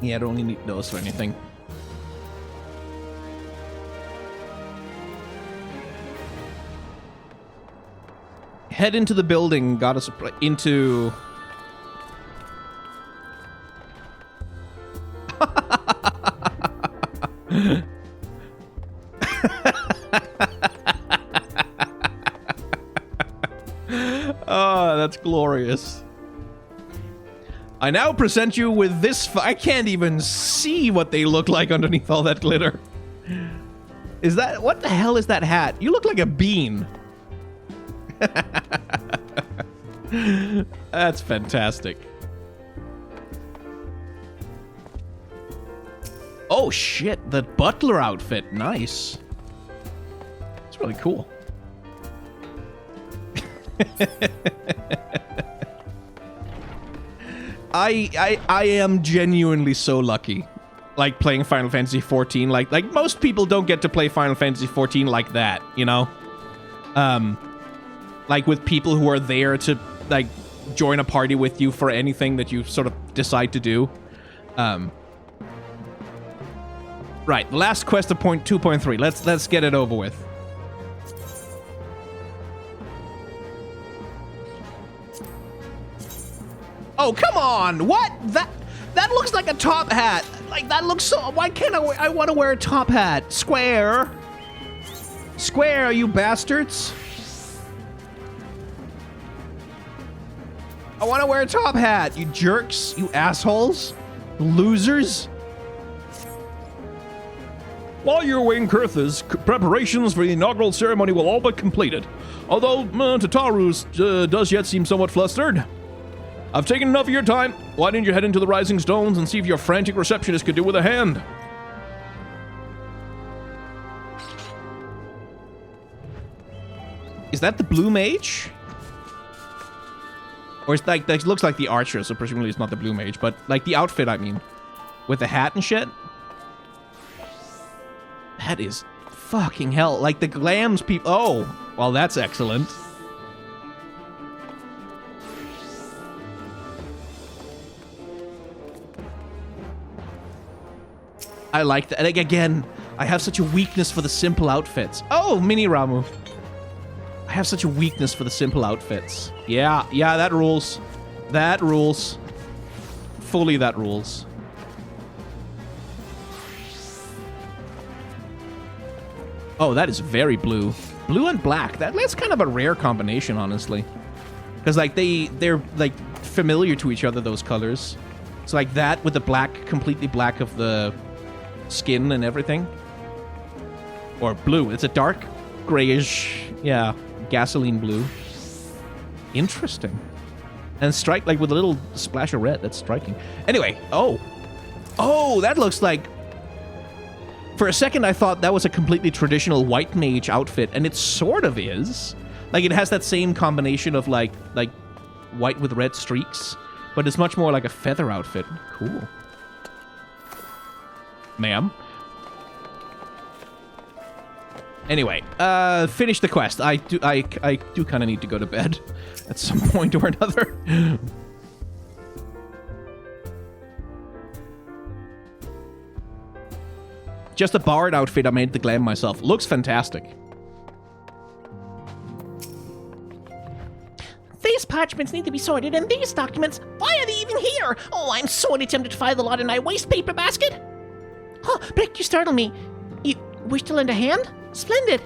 Yeah, I don't need those for anything. Head into the building, got us into... Oh, that's glorious. I now present you with this... I can't even see what they look like underneath all that glitter. Is that... What the hell is that hat? You look like a bean. That's fantastic. Oh shit, the butler outfit. Nice. It's really cool. I am genuinely so lucky. Like playing Final Fantasy XIV. Like most people don't get to play Final Fantasy XIV like that, you know? Like with people who are there to like join a party with you for anything that you sort of decide to do. Right, last quest of point 2.3. Let's get it over with. Oh, come on! What? That looks like a top hat. Like that looks so... Why can't I want to wear a top hat? Square. Square, you bastards. I want to wear a top hat, you jerks, you assholes, losers. While you're away in Kerthus, preparations for the inaugural ceremony will all but completed. Although Tataru does yet seem somewhat flustered. I've taken enough of your time. Why didn't you head into the Rising Stones and see if your frantic receptionist could do with a hand? Is that the blue mage? Or it's like, that looks like the archer, so presumably it's not the blue mage, but like the outfit, I mean. With the hat and shit. That is fucking hell. Like the glams people. Oh, well, that's excellent. I like that. Like, again, I have such a weakness for the simple outfits. Oh, Mini Ramu. I have such a weakness for the simple outfits. Yeah, that rules. That rules. Fully that rules. Oh, that is very blue. Blue and black. That's kind of a rare combination, honestly. Because, like, they're, like, familiar to each other, those colors. It's like that with the black, completely black of the skin and everything. Or blue. It's a dark grayish, yeah, gasoline blue. Interesting. And strike, like, with a little splash of red. That's striking. Anyway, oh, that looks like... For a second, I thought that was a completely traditional white mage outfit, and it sort of is. Like, it has that same combination of, like white with red streaks, but it's much more like a feather outfit. Cool. Ma'am? Anyway, finish the quest. I do kind of need to go to bed at some point or another. Just a bard outfit I made the glam myself. Looks fantastic. These parchments need to be sorted, and these documents, why are they even here? Oh, I'm sorely tempted to file the lot in my waste paper basket. Oh, Brick, you startle me. You wish to lend a hand? Splendid.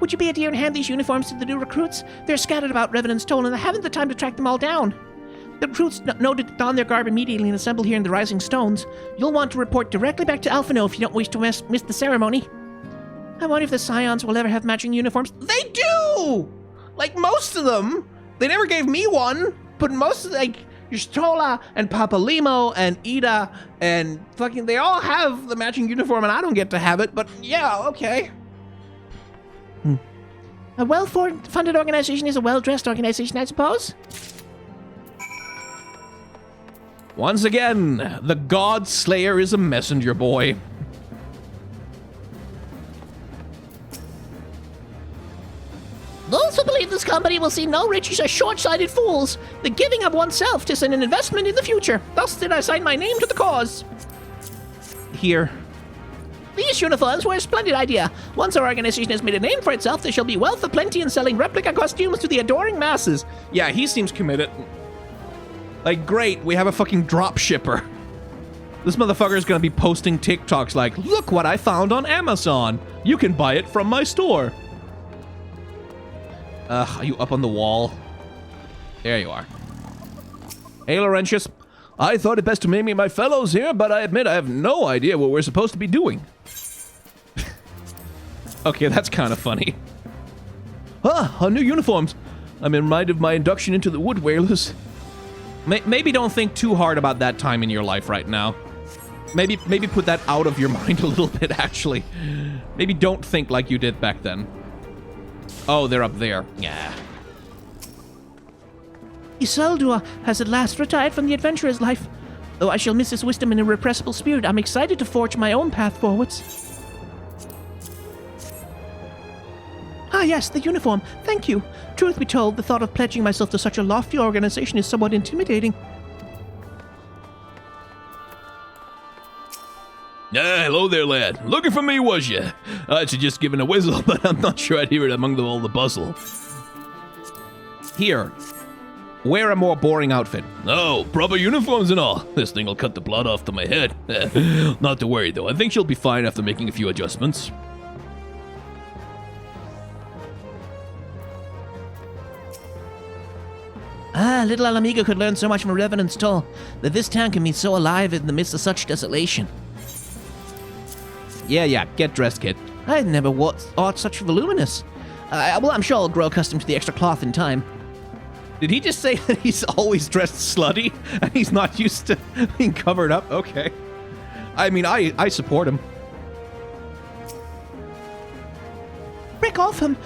Would you be a dear and hand these uniforms to the new recruits? They're scattered about Revenant's Toll, and I haven't the time to track them all down. The recruits know to don their garb immediately and assemble here in the Rising Stones. You'll want to report directly back to Alphino if you don't wish to miss the ceremony. I wonder if the Scions will ever have matching uniforms. They do! Like, most of them. They never gave me one. but most of, like, Stola and Papalimo and Ul'dah and fucking, they all have the matching uniform and I don't get to have it, but yeah, okay. A well-funded organization is a well-dressed organization, I suppose. Once again, the God Slayer is a messenger boy. Those who believe this company will see no riches are short-sighted fools. The giving of oneself to an investment in the future. Thus did I sign my name to the cause. Here. These uniforms were a splendid idea. Once our organization has made a name for itself, there shall be wealth aplenty in selling replica costumes to the adoring masses. Yeah, he seems committed. Like, great, we have a fucking drop shipper. This motherfucker is gonna be posting TikToks like, look what I found on Amazon. You can buy it from my store. Are you up on the wall? There you are. Hey, Laurentius. I thought it best to meet my fellows here, but I admit I have no idea what we're supposed to be doing. Okay, that's kind of funny. Our new uniforms. I'm reminded of my induction into the Wood Whalers. Maybe don't think too hard about that time in your life right now. Maybe put that out of your mind a little bit, actually. Maybe don't think like you did back then. Oh, they're up there. Yeah. Ul'dah has at last retired from the adventurer's life. Though I shall miss his wisdom and irrepressible spirit, I'm excited to forge my own path forwards. Ah, yes, the uniform. Thank you. Truth be told, the thought of pledging myself to such a lofty organization is somewhat intimidating. Hello there, lad. Looking for me, was ya? I'd just given a whistle, but I'm not sure I'd hear it among all the bustle. Here. Wear a more boring outfit. Oh, proper uniforms and all. This thing'll cut the blood off to my head. Not to worry, though. I think she'll be fine after making a few adjustments. Ah, little Alamigo could learn so much from Revenant's Toll, that this town can be so alive in the midst of such desolation. Yeah, get dressed, kid. I never thought such voluminous. Well, I'm sure I'll grow accustomed to the extra cloth in time. Did he just say that he's always dressed slutty and he's not used to being covered up? Okay. I mean, I support him. Break off him!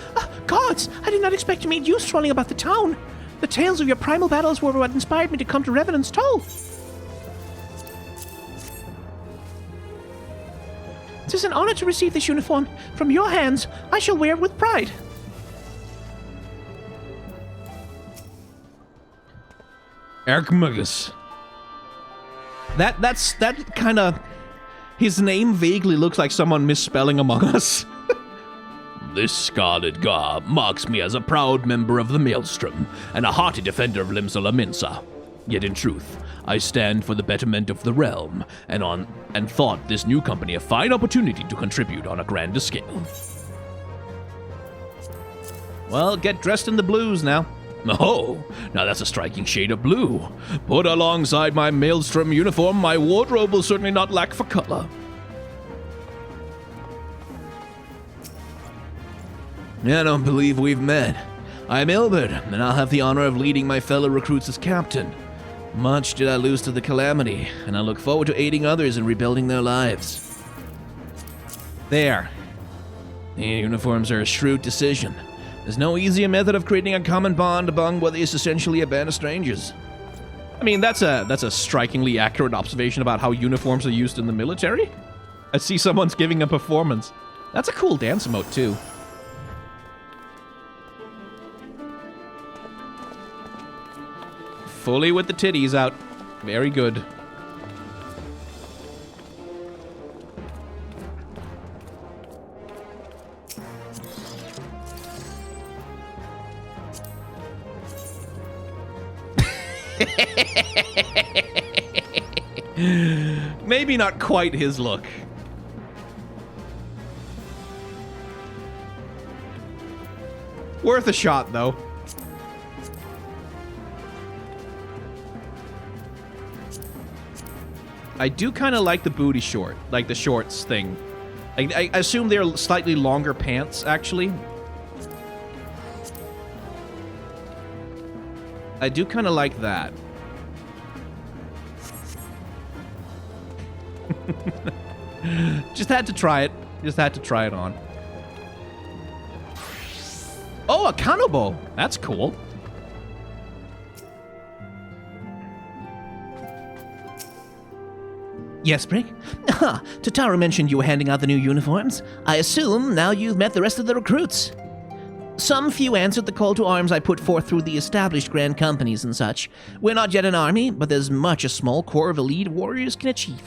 Gods, I did not expect to meet you strolling about the town. The tales of your primal battles were what inspired me to come to Revenant's Toll. It is an honor to receive this uniform. From your hands, I shall wear it with pride. Erkmagus. That kind of... His name vaguely looks like someone misspelling Among Us. This scarlet garb marks me as a proud member of the Maelstrom and a hearty defender of Limsa Minsa. Yet in truth, I stand for the betterment of the realm, and thought this new company a fine opportunity to contribute on a grander scale. Well, get dressed in the blues now. Oh, now that's a striking shade of blue. Put alongside my Maelstrom uniform, my wardrobe will certainly not lack for color. I don't believe we've met. I'm Ilbert, and I'll have the honor of leading my fellow recruits as captain. Much did I lose to the calamity, and I look forward to aiding others in rebuilding their lives. There. The uniforms are a shrewd decision. There's no easier method of creating a common bond among what is essentially a band of strangers. I mean, that's a strikingly accurate observation about how uniforms are used in the military. I see someone's giving a performance. That's a cool dance emote, too. Fully with the titties out. Very good. Maybe not quite his look. Worth a shot, though. I do kind of like the booty short, like the shorts thing. I assume they're slightly longer pants, actually. I do kind of like that. Just had to try it. Just had to try it on. Oh, a cannibal. That's cool. Yes, Brick? Tataru mentioned you were handing out the new uniforms. I assume now you've met the rest of the recruits. Some few answered the call to arms I put forth through the established grand companies and such. We're not yet an army, but there's much a small core of elite warriors can achieve.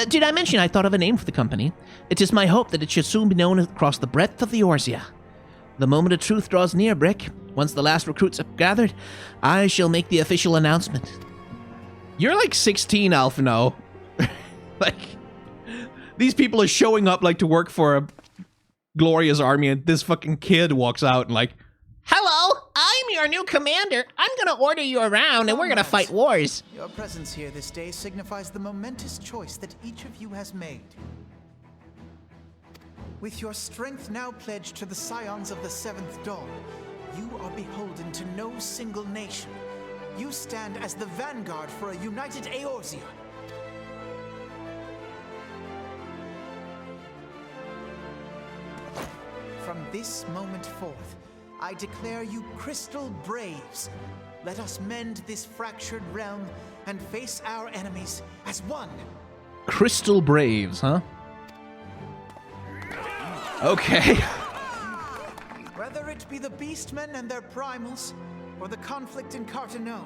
Did I mention I thought of a name for the company? It is my hope that it should soon be known across the breadth of the Eorzea. The moment of truth draws near, Brick. Once the last recruits have gathered, I shall make the official announcement. You're like 16, Alphino. Like, these people are showing up like to work for a glorious army, and this fucking kid walks out and like, Hello, I'm your new commander. I'm gonna order you around and we're gonna fight wars. Your presence here this day signifies the momentous choice that each of you has made. With your strength now pledged to the scions of the Seventh Dawn, you are beholden to no single nation. You stand as the vanguard for a united Eorzea. From this moment forth, I declare you Crystal Braves. Let us mend this fractured realm and face our enemies as one. Crystal Braves, huh? Okay. Whether it be the Beastmen and their primals, or the conflict in Carteneau,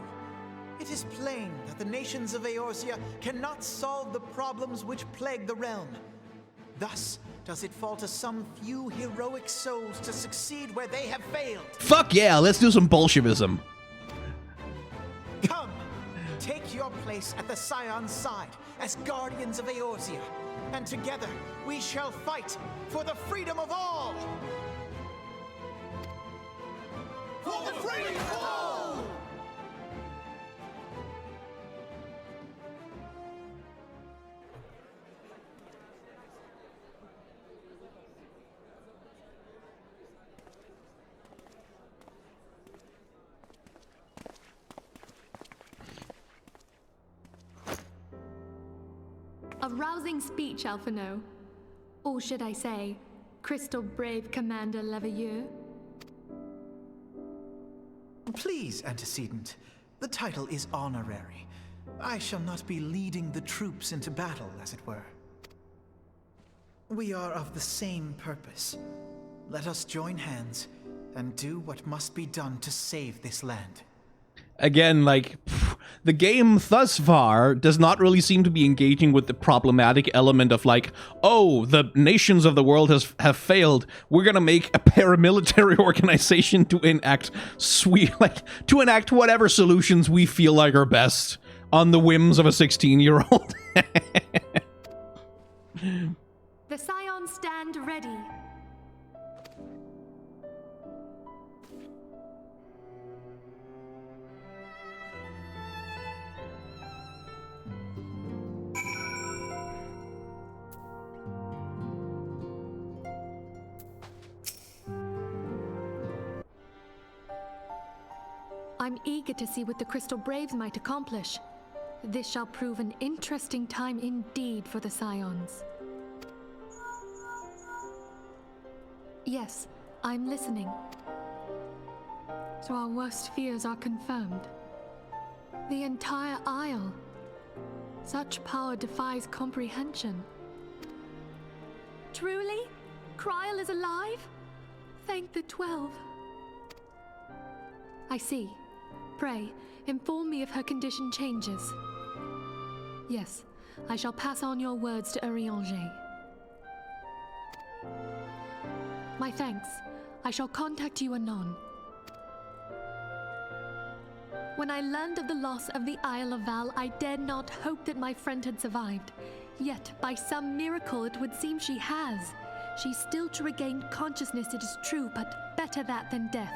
it is plain that the nations of Eorzea cannot solve the problems which plague the realm. Thus, does it fall to some few heroic souls to succeed where they have failed? Fuck yeah, let's do some Bolshevism. Come, take your place at the Scion's side as guardians of Eorzea, and together we shall fight for the freedom of all! For the freedom of all! A rousing speech, Alphino. Or should I say, Crystal Brave Commander Leveilleur? Please, Antecedent. The title is honorary. I shall not be leading the troops into battle, as it were. We are of the same purpose. Let us join hands and do what must be done to save this land. Again, like, the game thus far does not really seem to be engaging with the problematic element of like, oh, the nations of the world have failed. We're gonna make a paramilitary organization to enact to enact whatever solutions we feel like are best on the whims of a 16-year-old. The Scions stand ready. I'm eager to see what the Crystal Braves might accomplish. This shall prove an interesting time indeed for the Scions. Yes, I'm listening. So our worst fears are confirmed. The entire Isle. Such power defies comprehension. Truly? Kryl is alive? Thank the 12. I see. Pray, inform me if her condition changes. Yes, I shall pass on your words to Urianger. My thanks. I shall contact you anon. When I learned of the loss of the Isle of Val, I dared not hope that my friend had survived. Yet, by some miracle, it would seem she has. She's still to regain consciousness, it is true, but better that than death.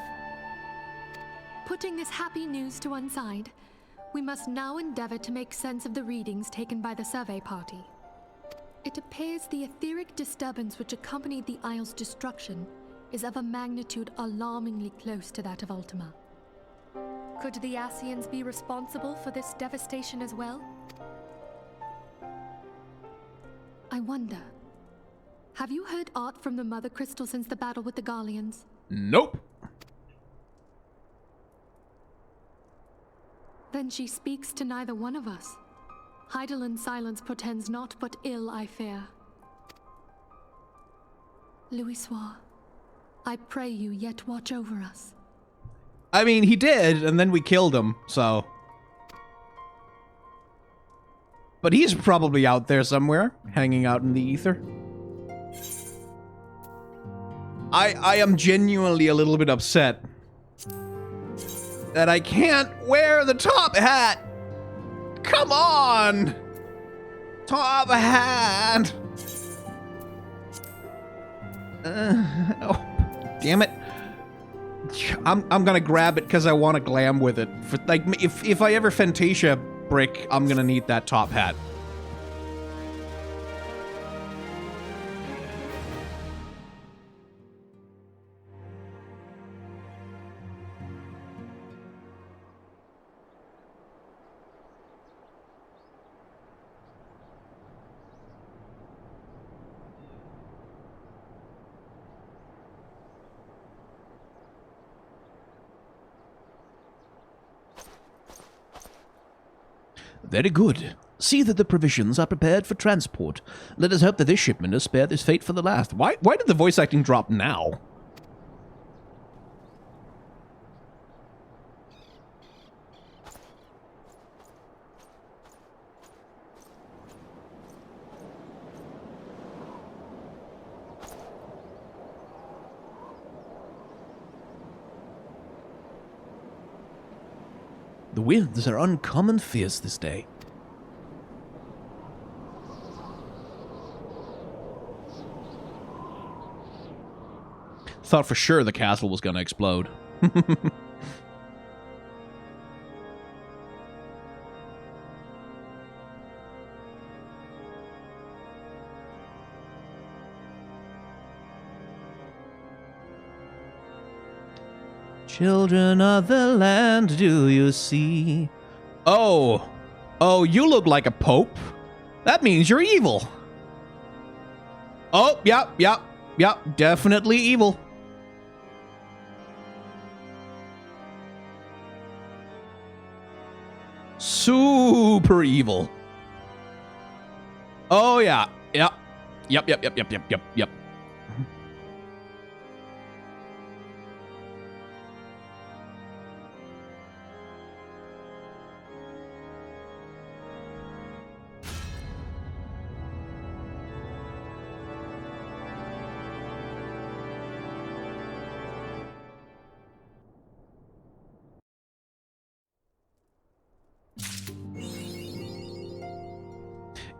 Putting this happy news to one side, we must now endeavor to make sense of the readings taken by the survey party. It appears the etheric disturbance which accompanied the Isle's destruction is of a magnitude alarmingly close to that of Ultima. Could the Ascians be responsible for this devastation as well? I wonder. Have you heard aught from the Mother Crystal since the battle with the Garleans? Nope. Then she speaks to neither one of us. Heidelin's silence portends naught but ill, I fear. Louisoix, I pray you yet watch over us. I mean, he did, and then we killed him, so... But he's probably out there somewhere, hanging out in the ether. I am genuinely a little bit upset that I can't wear the top hat. Come on! Top hat! Oh, damn it. I'm gonna grab it because I want to glam with it. For, like, if I ever Fantasia brick, I'm gonna need that top hat. Very good. See that the provisions are prepared for transport. Let us hope that this shipment is spared this fate for the last. Why did the voice acting drop now? The winds are uncommon fierce this day. Thought for sure the castle was gonna explode. Children of the land, do you see? Oh, you look like a pope. That means you're evil. Oh, yep, definitely evil. Super evil. Oh, yeah, yep.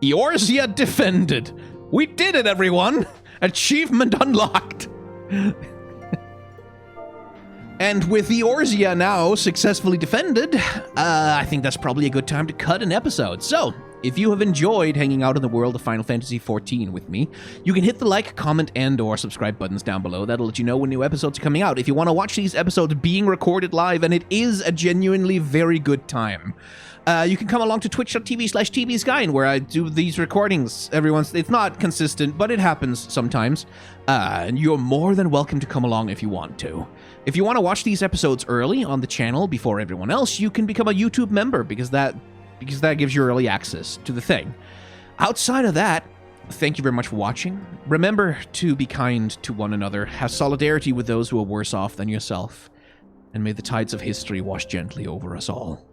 Eorzea defended. We did it, everyone. Achievement unlocked. And with Eorzea now successfully defended, I think that's probably a good time to cut an episode. So, if you have enjoyed hanging out in the world of Final Fantasy XIV with me, you can hit the like, comment, and or subscribe buttons down below. That'll let you know when new episodes are coming out. If you want to watch these episodes being recorded live, and it is a genuinely very good time, you can come along to twitch.tv/tvsguy, where I do these recordings every once. It's not consistent, but it happens sometimes. And you're more than welcome to come along if you want to. If you want to watch these episodes early on the channel before everyone else, you can become a YouTube member because that gives you early access to the thing. Outside of that, thank you very much for watching. Remember to be kind to one another, have solidarity with those who are worse off than yourself, and may the tides of history wash gently over us all.